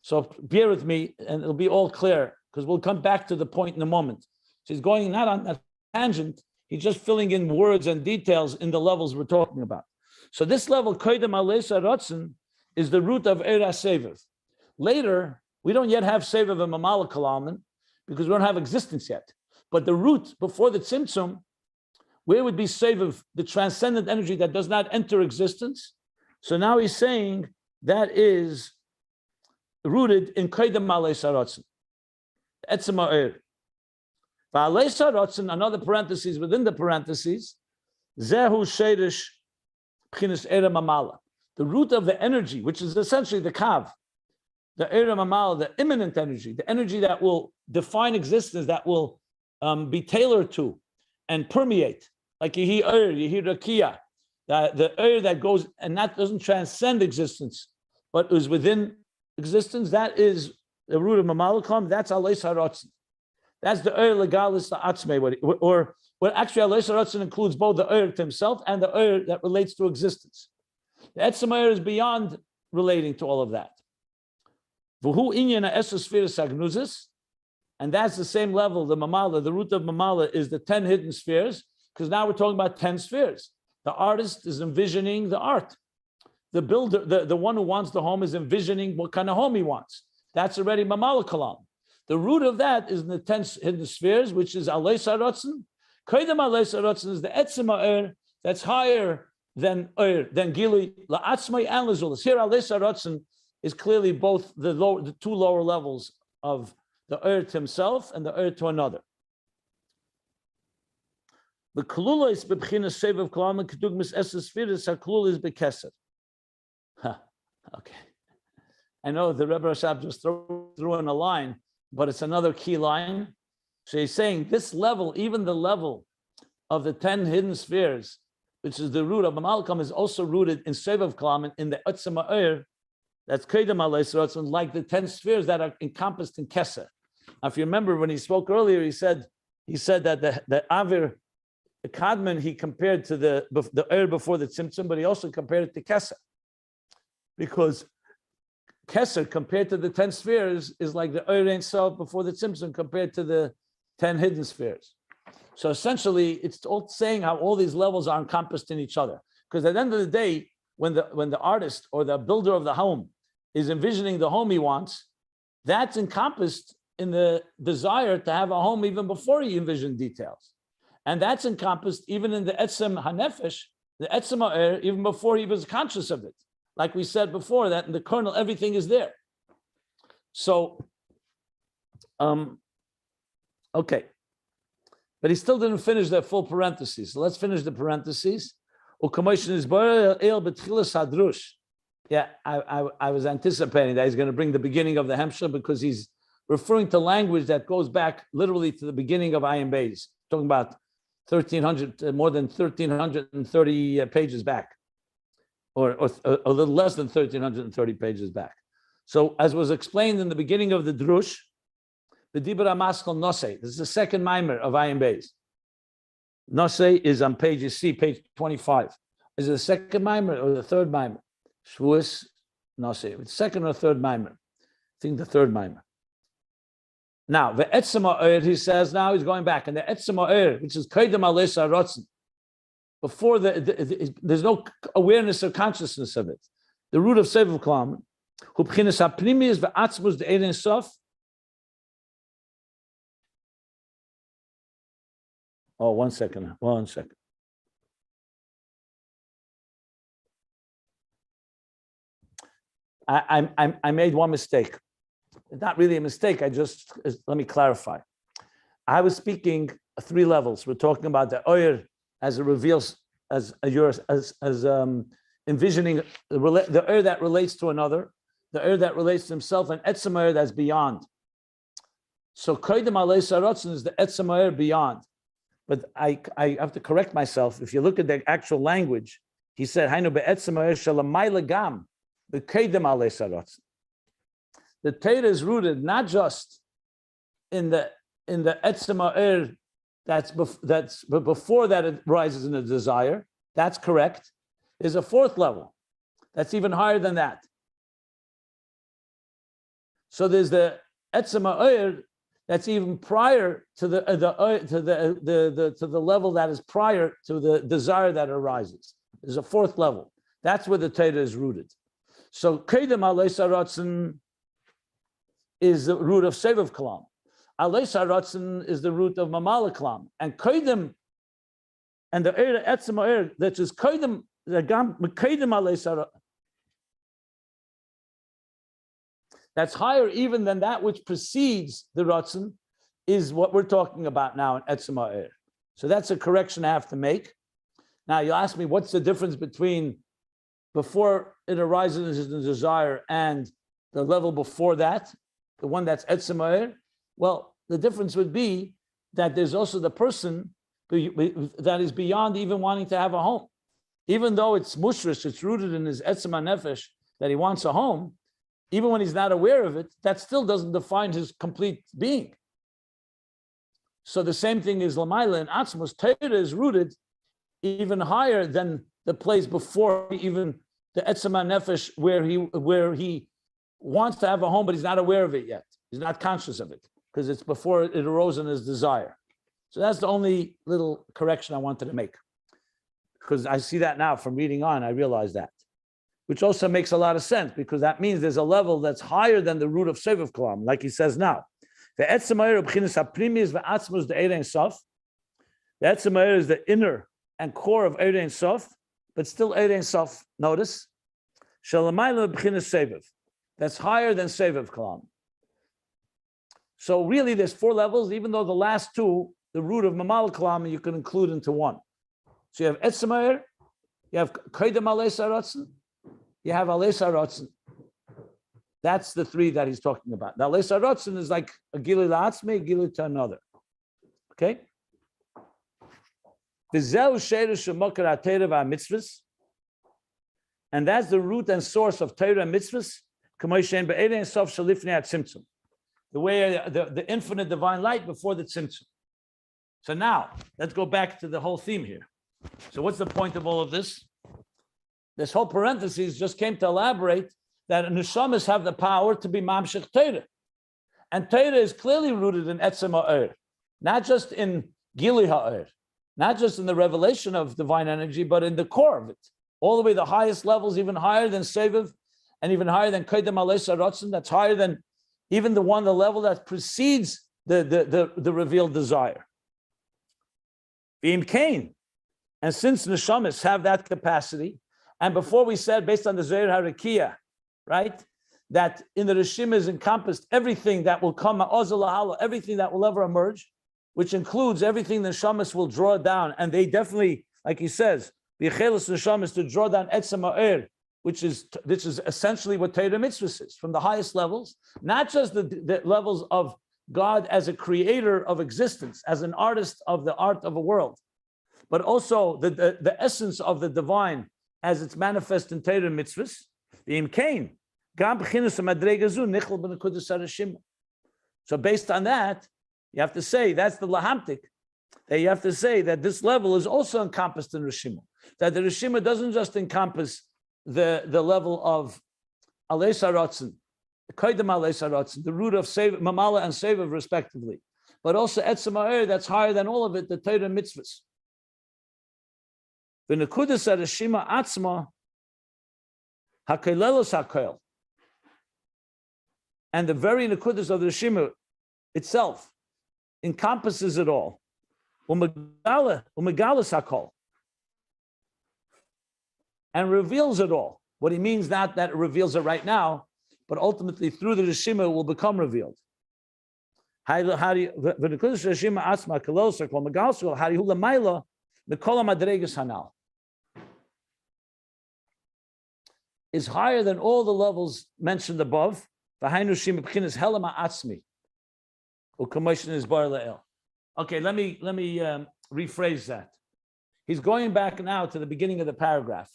So bear with me and it'll be all clear, because we'll come back to the point in a moment. So he's going not on a tangent, he's just filling in words and details in the levels we're talking about. So this level, Koydem Alei Saratzin, is the root of Eir HaSeviv. Later, we don't yet have Seviv and Mamala Kalaman, because we don't have existence yet. But the root before the Tzimtzum, where would be Seviv, the transcendent energy that does not enter existence? So now he's saying that is rooted in Koydem Alei Saratzin, Etzem Ha'er. V'alei Saratzin, another parenthesis within the parentheses, Zehu Sheirish B'chinas Eira Mamala. The root of the energy, which is essentially the Kav, the Eira Mamala, the immanent energy, the energy that will define existence, that will be tailored to and permeate, like Yehi Eir, Yehi Rakia, the Eir that goes and that doesn't transcend existence, but is within existence. That is the root of Mamala. That's Alei Saratzin. That's the Eir Legalis Atzmei, or actually Alei Saratzin includes both the Eir to himself and the Eir that relates to existence. The Etzem Eir is beyond relating to all of that. And that's the same level, the Mamala, the root of Mamala is the 10 hidden spheres, because now we're talking about 10 spheres. The artist is envisioning the art. The builder, the one who wants the home is envisioning what kind of home he wants. That's already Mamala Kalam. The root of that is in the 10 hidden spheres, which is Alei Saratzin. Koydem Alei Saratzin is the Etzem Ha'er, that's higher than Gili, La'atzmai and Lazulis. Here Alei Saratzin is clearly both the two lower levels of the Eir to himself and the Eir to another. The Kalula is b'bchinas Seviv Kalam Kedugmas Esesphiris. Hakalula is b'keser. Okay, I know the Rebbe Rashab just threw in a line, but it's another key line. So he's saying this level, even the level of the 10 hidden spheres, which is the root of Amalkam, is also rooted in Seviv Kalam, in the Etzem Ha'er. That's Kedem Alei Saratzin, like the 10 spheres that are encompassed in Keser. Now, if you remember when he spoke earlier, he said that the Avir Kadman he compared to the Eir before the Tzimtzum, but he also compared it to Keser, because Keser compared to the 10 spheres is like the Eir Ein Sof before the Tzimtzum compared to the 10 hidden spheres. So essentially, it's all saying how all these levels are encompassed in each other. Because at the end of the day, when the artist or the builder of the home is envisioning the home he wants, that's encompassed in the desire to have a home even before he envisioned details. And that's encompassed even in the Etzem HaNefesh, the Etzem Ha'er, even before he was conscious of it. Like we said before, that in the kernel, everything is there. So, okay. But he still didn't finish that full parentheses. So let's finish the parentheses. Yeah, I was anticipating that he's going to bring the beginning of the Hemshah, because he's referring to language that goes back literally to the beginning of Ayin Beis, talking about 1,300, more than 1,330 pages back, or a little less than 1,330 pages back. So, as was explained in the beginning of the Drush, the Dibra Maskal Nosei, this is the second mimer of Ayin Beis. Nosei is on page, you see, page 25. Is it the second mimer or the third mimer? Shvuas Nosei. It's second or third mimer. I think the third mimer. Now, the Etzema Oyer, he says, now he's going back, and the Etzema Oyer, which is Kaidem Alesa Rotzen, before there's no awareness or consciousness of it. The root of Sevav Klam, Hu B'chinas HaPnimiyus V'Atzmus D'Ein Sof. Oh, 1 second. 1 second. I made one mistake. It's not really a mistake. Let me clarify. I was speaking 3 levels. We're talking about the Oyer as it reveals, as envisioning the Oyer that relates to another, the Oyer that relates to himself, and Etzem Oyer that's beyond. So Koydem Alei Sarotzen is the Etzem Oyer beyond. But I have to correct myself. If you look at the actual language, he said, Hainu be'etzem Oyer shalamayla gam be'koydem alei sarotzen. The Torah is rooted not just in the etzem Oyer that's before that it rises in a desire. That's correct. There's a 4th level that's even higher than that. So there's the etzem Oyer that's even prior to the level that is prior to the desire that arises. There's a 4th level. That's where the Torah is rooted. So Kedem Alei Saratzen is the root of Sevav Kalam. Alei Saratzen is the root of Mamala Kalam. And Kedem and the Eir Etzem Oyer, that is Kedem, the Gam Kedem Alei Saratzen. That's higher even than that which precedes the Ratzon, is what we're talking about now in Etzem Ha'er. So that's a correction I have to make. Now you ask me, what's the difference between before it arises in the desire and the level before that, the one that's Etzem Ha'er? Well, the difference would be that there's also the person that is beyond even wanting to have a home. Even though it's mushrish, it's rooted in his Etzem HaNefesh that he wants a home, even when he's not aware of it, that still doesn't define his complete being. So the same thing is Lamaila and Atzmos. Torah is rooted even higher than the place before even the Etzem HaNefesh where he wants to have a home, but he's not aware of it yet. He's not conscious of it because it's before it arose in his desire. So that's the only little correction I wanted to make, because I see that now from reading on, I realize that. Which also makes a lot of sense, because that means there's a level that's higher than the root of Sevav Kalam, like he says now. The Etzem Oyer b'chinas haprimis v'atzmus the Erein Sof. The Etzem Oyer is the inner and core of Erein Sof, but still Erein Sof. Notice, Shalamayla b'chinas Sevav. That's higher than Sevav Kalam. So really, there's 4 levels, even though the last 2, the root of Mamal Kalam, you can include into 1. So you have Etzem Oyer, you have Koydem Alei Saratzen, you have Alei Saratzen. That's the 3 that he's talking about. Now, Alei Saratzen is like a Gilui La'atzmi, a Gilui to another. Okay? And that's the root and source of Torah and mitzvahs. The way the infinite divine light before the tzimtzum. So now, let's go back to the whole theme here. So what's the point of all of this? This whole parenthesis just came to elaborate that neshamas have the power to be mamshech Torah. And Torah is clearly rooted in Etzem Ha'er, not just in Gili Ha'er, not just in the revelation of divine energy, but in the core of it. All the way the highest levels, even higher than Seviv, and even higher than Koydem Alei Saratzen, that's higher than even the level that precedes the revealed desire. V'im Kain. And since neshamas have that capacity, and before we said, based on the Zohar Harakiya, right, that in the Reshimu is encompassed everything that will come, everything that will ever emerge, which includes everything the neshamas will draw down, and they definitely, like he says, the Yechelis neshamas to draw down Etzem Ha'er which is essentially what Torah mitzvahs is, from the highest levels, not just the levels of God as a creator of existence, as an artist of the art of a world, but also the essence of the divine as it's manifest in Torah mitzvahs. So based on that, you have to say that's the lahamtik. That you have to say that this level is also encompassed in Reshimu. That the Reshimu doesn't just encompass the level of Alei Saratzen, Kaidem Alei Saratzen, the root of Mamala and Sevav respectively, but also Etzem Ha'er, that's higher than all of it, the Torah mitzvahs. The Nekudas Reshimu Atzma Hakelelos Hakel, and the very Nekudas of the Reshimu itself encompasses it all. Umegalas Hakol, and reveals it all. What he means, not that it reveals it right now, but ultimately through the Reshimu will become revealed. Is higher than all the levels mentioned above. Okay, let me rephrase that. He's going back now to the beginning of the paragraph.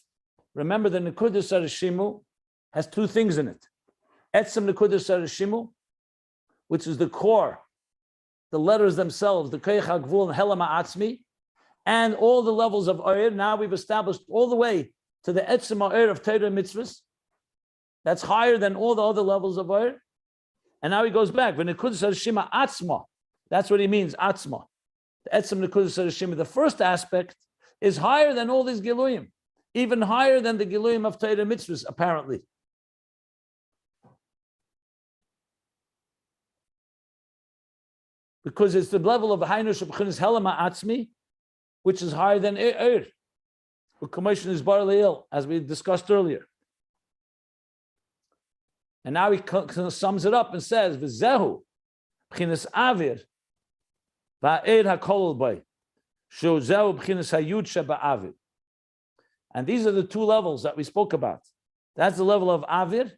Remember, the Nekudas Reshimu has two things in it. Etzem Nekudas Reshimu, which is the core, the letters themselves, the Koyach HaGvul and Helam HaAtzmi, and all the levels of Oyer. Now we've established all the way to the Etzem Oyer of Torah mitzvahs. That's higher than all the other levels of Oyer. And now he goes back. V'Nekudas Reshimu Atzma. That's what he means, Atzma. The Etzem Nekudas Reshimu, the first aspect, is higher than all these Giluyim, even higher than the Giluyim of Torah mitzvahs, apparently. Because it's the level of Hainush of B'chinas Helam HaAtzmi, which is higher than Eir. The commission is Bar Leil, as we discussed earlier. And now he sums it up and says, V'zehu, B'chinas Avir, Va'er HaKol Bay, Shu Zehu B'chinas Hayud Sheba'avir. And these are the two levels that we spoke about. That's the level of Avir.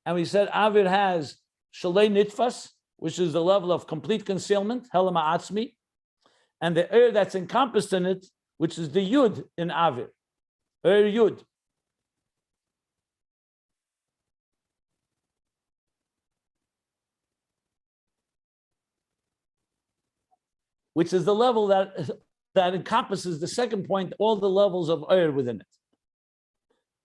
And we said Avir has Shalei Nitfas, which is the level of complete concealment, Helam HaAtzmi, and the Eir that's encompassed in it, which is the Yud in Avir, Eir Yud. Which is the level that encompasses the second point, all the levels of Eir within it.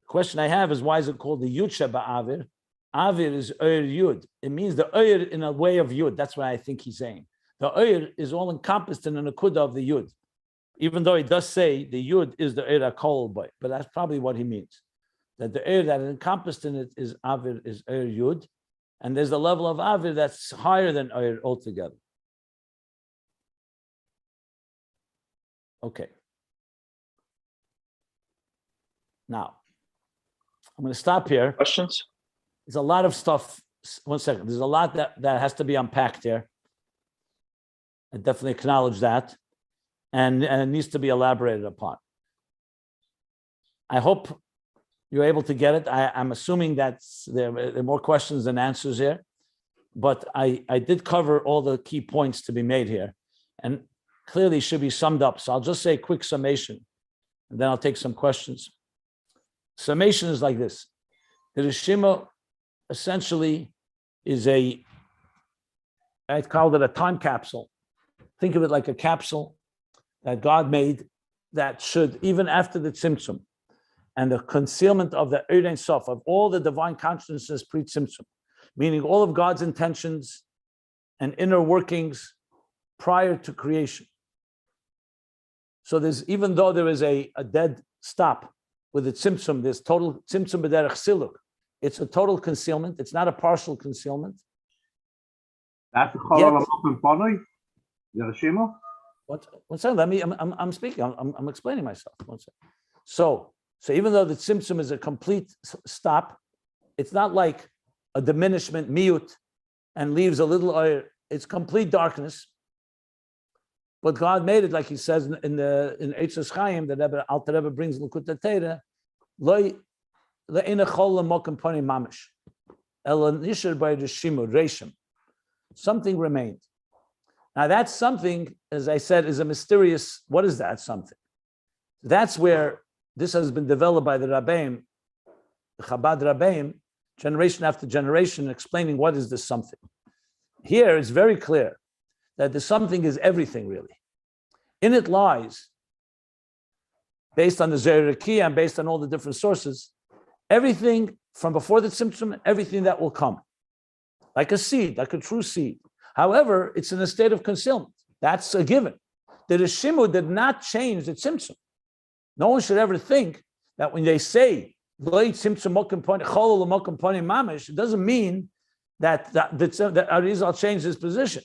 The question I have is, why is it called the Yud Sheba Avir? Avir is Eir Yud. It means the Eir in a way of Yud. That's what I think he's saying. The Eir is all encompassed in the Nakuda of the Yud. Even though he does say the Yud is the Eir HaKol Bay, but that's probably what he means. That the Eir that is encompassed in it is Avir, is Eir Yud. And there's the level of Avir that's higher than Eir altogether. Okay. Now, I'm going to stop here. Questions? There's a lot of stuff. One second. There's a lot that has to be unpacked here. I definitely acknowledge that. And it needs to be elaborated upon. I hope you're able to get it. I'm assuming that there are more questions than answers here. But I did cover all the key points to be made here. And clearly should be summed up. So I'll just say a quick summation, and then I'll take some questions. Summation is like this. The Reshimu essentially is I'd call it a time capsule. Think of it like a capsule that God made that should, even after the Tzimtzum and the concealment of the Eir Ein Sof, of all the divine consciousness pre-Tzimtzum, meaning all of God's intentions and inner workings prior to creation. So even though there is a dead stop with the Tzimtzum, there's total Tzimtzum b'derech siluk. It's a total concealment. It's not a partial concealment. That's the Chol Olam Panoi, the Reshimu. One second. Let me. I'm speaking. I'm explaining myself. One second. So even though the Tzimtzum is a complete stop, it's not like a diminishment miut and leaves a little oil. It's complete darkness. But God made it, like he says in Eitzos Chaim, that Alter Rebbe brings L'kutei Torah, loy le'ena chol l'mokem poni mamish. Ela nishar by Reshimu, Reshim. Something remained. Now that something, as I said, is a mysterious, what is that something? That's where this has been developed by the Rabbeim, the Chabad Rabbeim, generation after generation, explaining what is this something. Here it's very clear that the something is everything really. In it lies, based on the Zeriki and based on all the different sources, everything from before the Tzimtzum, everything that will come. Like a seed, like a true seed. However, it's in a state of concealment. That's a given. The Reshimu did not change the Tzimtzum. No one should ever think that when they say, it doesn't mean that Arizal changed his position.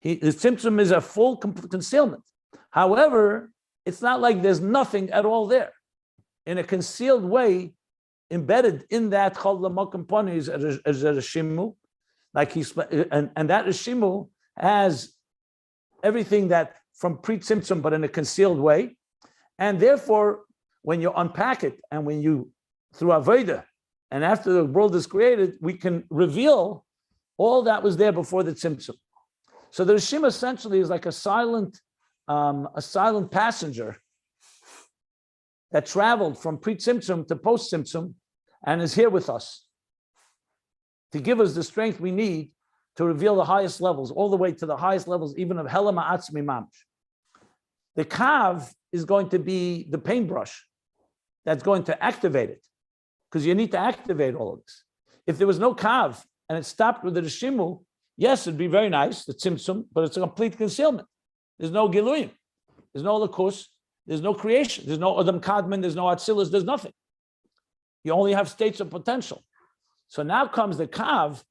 The Tzimtzum is a full concealment. However, it's not like there's nothing at all there. In a concealed way, embedded in that Chol L'Mokum Poni is a Reshimu, like and that Reshimu has everything that from pre-Tzimtzum, but in a concealed way. And therefore, when you unpack it and when you, through Avodah, and after the world is created, we can reveal all that was there before the Tzimtzum. So the Reshimu essentially is like a silent passenger that traveled from pre-Tzimtzum to post-Tzimtzum and is here with us to give us the strength we need to reveal the highest levels, all the way to the highest levels, even of Hela Ma'atzmi Mamish. The Kav is going to be the paintbrush that's going to activate it, because you need to activate all of this. If there was no Kav and it stopped with the Reshimu, yes, it'd be very nice, the Tzimtzum, but it's a complete concealment. There's no Giluyim, there's no Lakus, there's no creation, there's no Adam Kadman, there's no Atzilus, there's nothing. You only have states of potential. So now comes the Kav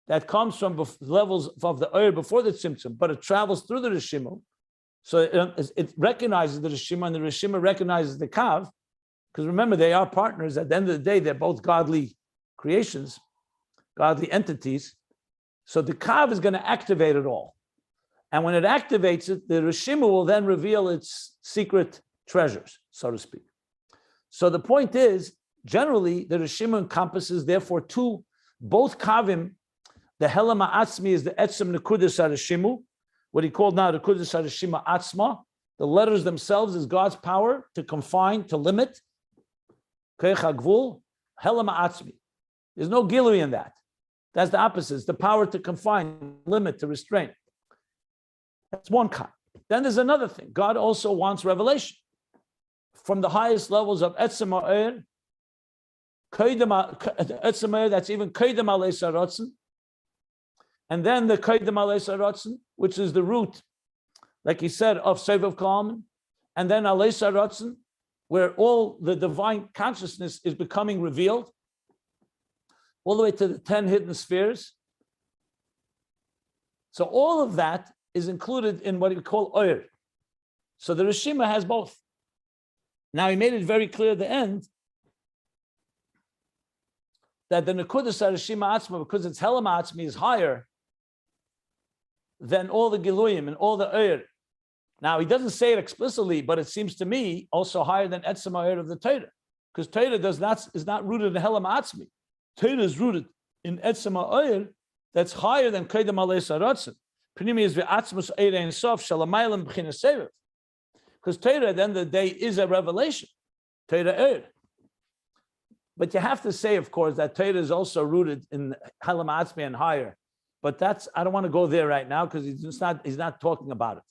that comes from levels of the Oyer before the Tzimtzum, but it travels through the Reshimu. So it recognizes the Reshimu, and the Reshimu recognizes the Kav, because remember, they are partners. At the end of the day, they're both godly creations, godly entities. So the Kav is going to activate it all. And when it activates it, the Reshimu will then reveal its secret treasures, so to speak. So the point is, generally, the Reshimu encompasses, therefore, both Kavim. The Hela Ma'atzmi is the Etzem Nekudus HaReshimu, what he called now the Nekudus HaReshimu Atzma. The letters themselves is God's power to confine, to limit. Keich HaGvul, Hela Ma'atzmi. There's no Gilui in that. That's the opposite. It's the power to confine, limit, to restrain. That's one kind. Then there's another thing. God also wants revelation. From the highest levels of Etzem Ha'er, Etzem Ha'er, that's even Koydem Alei Saratzen, and then the Koydem Alei Saratzen, which is the root, like he said, of Sevav Kalman, and then Alei Saratzen, where all the divine consciousness is becoming revealed, all the way to the 10 hidden spheres. So all of that is included in what we call Oyer. So the Reshimu has both. Now he made it very clear at the end that the Nekudus HaReshimu Atzma, because its Hela Ma'atzmi is higher than all the Giluyim and all the Oyer. Now he doesn't say it explicitly, but it seems to me also higher than Etzem Ha'er of the Torah, because Torah is not rooted in Hela Ma'atzmi. Torah is rooted in Etzem Ha'er that's higher than Koydem Alei Saratzen. Because Torah, at the end of the day, is a revelation. Torah. But you have to say, of course, that Torah is also rooted in Hela Ma'atzmi and higher. But I don't want to go there right now, because he's not talking about it.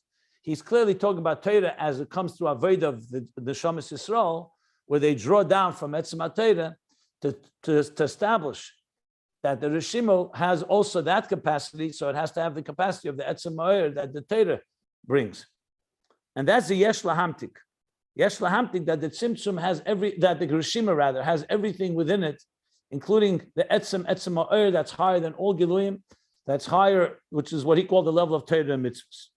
He's clearly talking about Torah as it comes through Avodah of the Shamas Yisrael, where they draw down from Etzem HaTorah to establish that the Reshimu has also that capacity, so it has to have the capacity of the Etzem Ha'er that the Torah brings. And that's the Yesh Lahamtik. Yesh Lahamtik, that the Tzimtzum has that the Reshimu rather has everything within it, including the Etzem Ha'er that's higher than all Giluyim, that's higher, which is what he called the level of Torah and Mitzvahs.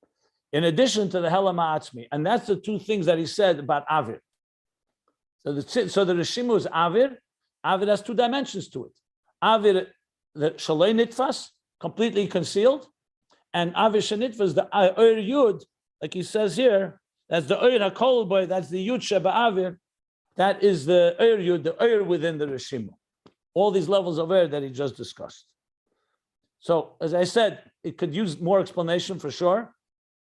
In addition to the Hela Ma'atzmi. And that's the two things that he said about Avir. So the Reshimu is Avir. Avir has two dimensions to it. Avir, the Shalei Nitfas, completely concealed, and Avir Shenitfas, the Oyer Yud, like he says here, that's the Oyer HaKol Boy, that's the Yud Sheba Avir, That is the Ur within the Reshimu. All these levels of Ur that he just discussed. So, as I said, it could use more explanation for sure,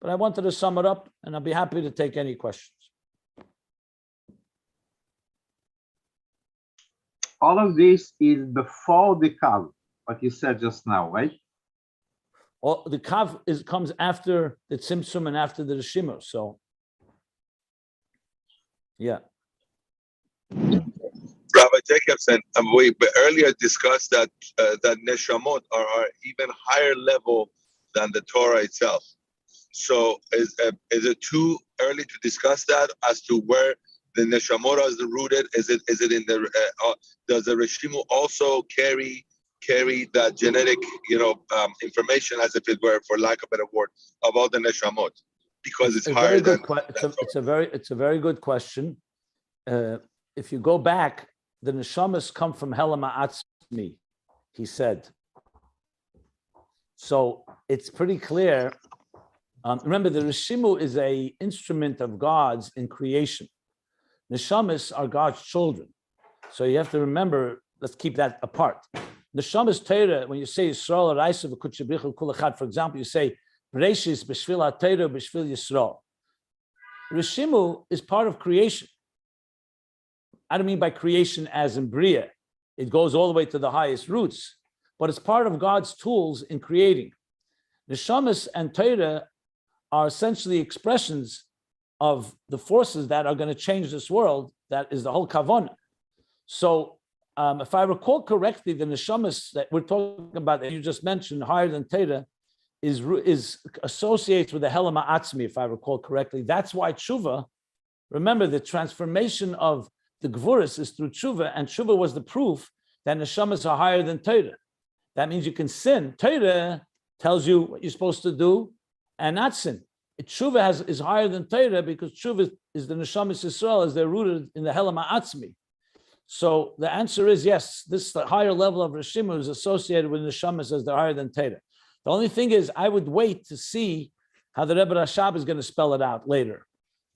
but I wanted to sum it up, and I'll be happy to take any questions. All of this is before the Kav, what you said just now, right? Well, the Kav comes after the Tzimtzum and after the Reshimu. So, yeah. Rabbi Jacobson, we earlier discussed that that neshamot are even higher level than the Torah itself. So is it too early to discuss that as to where the neshamot is rooted? Is it in the does the Reshimu also carry that genetic information as if it were, for lack of a better word, about the neshamot, because it's higher than. It's a very good question. If you go back, the neshamas come from Helama Atzmi, he said. So it's pretty clear. Remember, the Reshimu is an instrument of God's in creation. Neshamas are God's children. So you have to remember, let's keep that apart. Neshamas Torah, when you say Yisrael, Raisav, Kutshabrichu, Kulachad, for example, you say, Bereshis, B'shvil HaTorah, B'shvil Yisrael. Reshimu is part of creation. I don't mean by creation as in Bria. It goes all the way to the highest roots, but it's part of God's tools in creating. Neshamas and Torah are essentially expressions of the forces that are going to change this world. That is the whole kavanah. So, if I recall correctly, the neshamas that we're talking about that you just mentioned, higher than Torah, is associates with the helama atzmi. If I recall correctly, that's why tshuva. Remember, the transformation of the gvuras is through tshuva, and tshuva was the proof that neshamas are higher than Torah. That means you can sin. Torah tells you what you're supposed to do and not sin. Tshuva is higher than Torah because tshuva is the neshamas Yisrael, as they're rooted in the helama atzmi. So the answer is yes, this higher level of Reshimu is associated with neshamas as they're higher than Torah. The only thing is, I would wait to see how the Rebbe Rashab is going to spell it out later.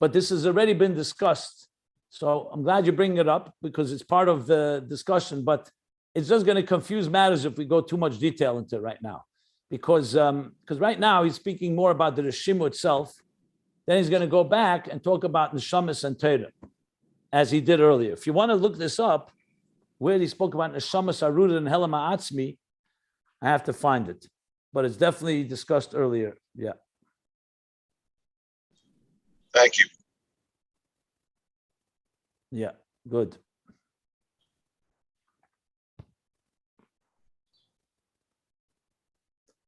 But this has already been discussed. So I'm glad you bring it up because it's part of the discussion, but it's just going to confuse matters if we go too much detail into it right now. Because right now he's speaking more about the Reshimu itself. Then he's going to go back and talk about Neshamas and Torah, as he did earlier. If you want to look this up, where he spoke about Neshamas are rooted in Helama Atzmi, I have to find it. But it's definitely discussed earlier. Yeah. Thank you. Yeah, good.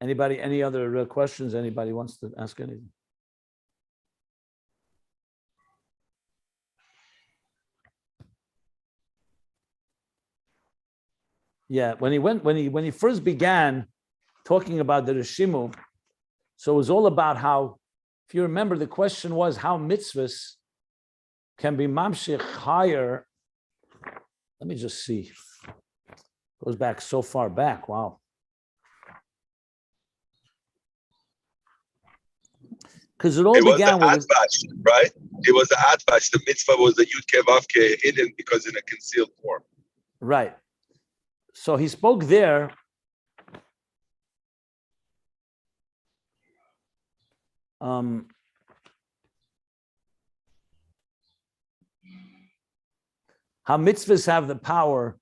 Anybody, any other questions? Anybody wants to ask anything? Yeah, when he first began talking about the Reshimu, so it was all about how, if you remember, the question was how mitzvahs can be mamshich higher. Let me just see. Goes back so far back. Wow. Because it all began with Atvash, right? It was the Atvash. The mitzvah was the Yud Ke Vav Ke hidden because in a concealed form. Right. So he spoke there. How mitzvahs have the power.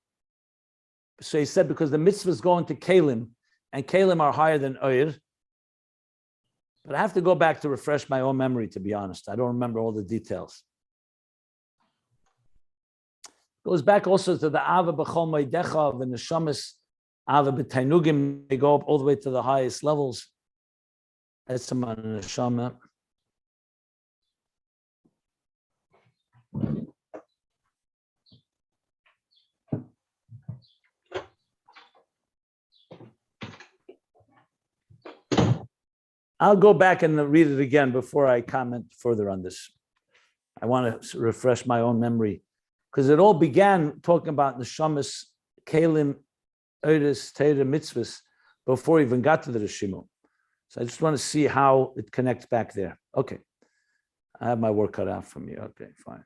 So he said because the mitzvahs go into Kalim, and Kalim are higher than Oir. But I have to go back to refresh my own memory, to be honest. I don't remember all the details. Goes back also to the Ava B'chol Moedecha of the Neshamas, Ava B'tainugim. They go up all the way to the highest levels. That's a Neshama. I'll go back and read it again before I comment further on this. I want to refresh my own memory because it all began talking about Neshamas, Kalim, Eiris, Teira, Mitzvahs before we even got to the Reshimu. So I just want to see how it connects back there. Okay. I have my work cut out for me. Okay, fine.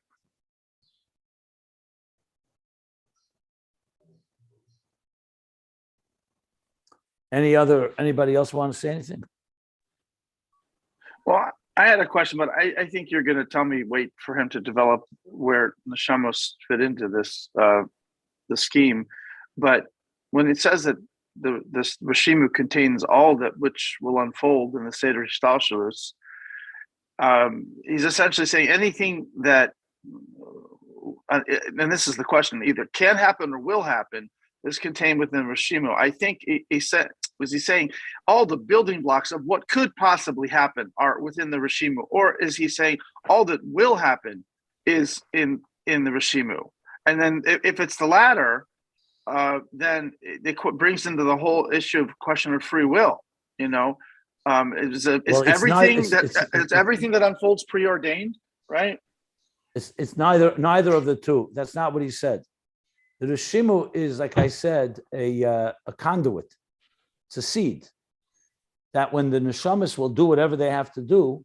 Anybody else want to say anything? Well, I had a question, but I think you're going to tell me wait for him to develop where neshamos fit into this the scheme. But when it says that this Reshimu contains all that which will unfold in the Seder Hishtalshelus, he's essentially saying anything that, and this is the question, either can happen or will happen, is contained within Reshimu. I think he said, was he saying all the building blocks of what could possibly happen are within the Reshimu, or is he saying all that will happen is in the Reshimu? And then if it's the latter, then it brings into the whole issue of question of free will. You know, is everything that unfolds preordained, right? It's neither of the two. That's not what he said. The Reshimu is, like I said, a conduit. It's a seed that when the neshamas will do whatever they have to do,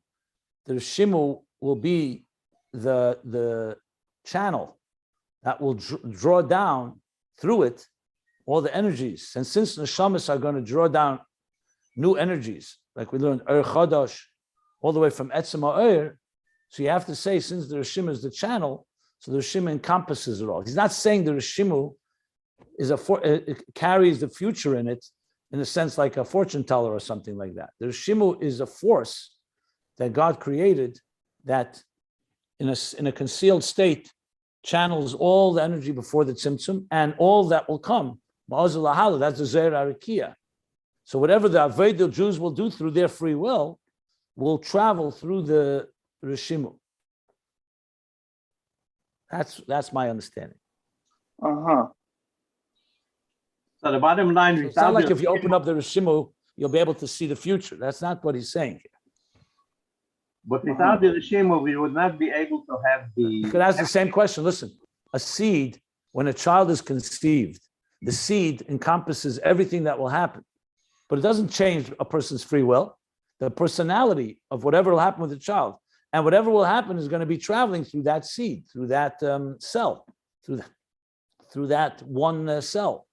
the Reshimu will be the channel that will draw down through it all the energies. And since neshamas are going to draw down new energies, like we learned Chadash, all the way from Etzem Ha'or, so you have to say, since the Reshimu is the channel, so the Reshimu encompasses it all. He's not saying the Reshimu is it carries the future in it, in a sense like a fortune teller or something like that. The Reshimu is a force that God created that in a concealed state channels all the energy before the Tzimtzum and all that will come. That's the Zeir Arikia. So whatever the Aveda Jews will do through their free will travel through the Reshimu. That's my understanding. So the bottom line, It's not like if you open up the Reshimu, you'll be able to see the future. That's not what he's saying here. But without the Reshimu, we would not be able to have the. You could ask the same question. Listen, a seed, when a child is conceived, the seed encompasses everything that will happen, but it doesn't change a person's free will. The personality of whatever will happen with the child, and whatever will happen is going to be traveling through that seed, through that cell, through that one cell.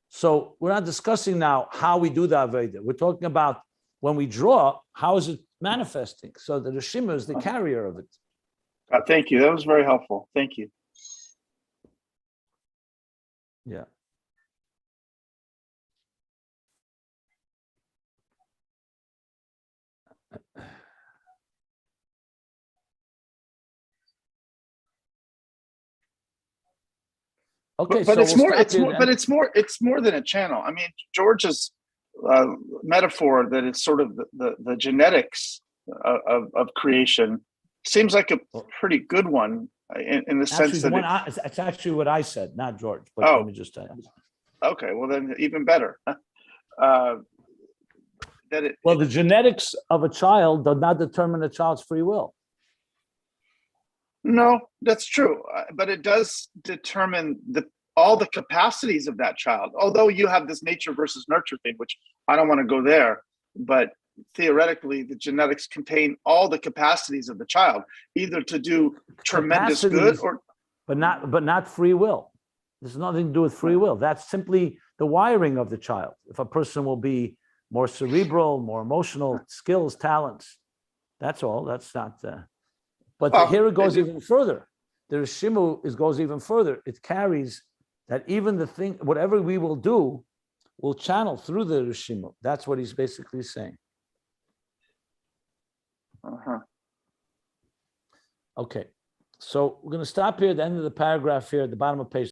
So we're not discussing now how we do the Aveda. We're talking about when we draw, how is it manifesting? So the Reshimu is the carrier of it. Thank you. That was very helpful. Thank you. Yeah. Okay, but so it's more than a channel. I mean, George's metaphor that it's sort of the genetics of creation seems like a pretty good one in the sense that it's actually what I said, not George. But let me just tell you. Okay, well then even better. The genetics of a child does not determine a child's free will. No, that's true, but it does determine all the capacities of that child. Although you have this nature versus nurture thing, which I don't want to go there, but theoretically, the genetics contain all the capacities of the child, either to do tremendous good or, but not free will. There's nothing to do with free will. That's simply the wiring of the child. If a person will be more cerebral, more emotional, skills, talents, that's all. That's not. But here it goes even further. The Reshimu goes even further. It carries that even the thing, whatever we will do, will channel through the Reshimu. That's what he's basically saying. Okay, so we're going to stop here at the end of the paragraph here at the bottom of page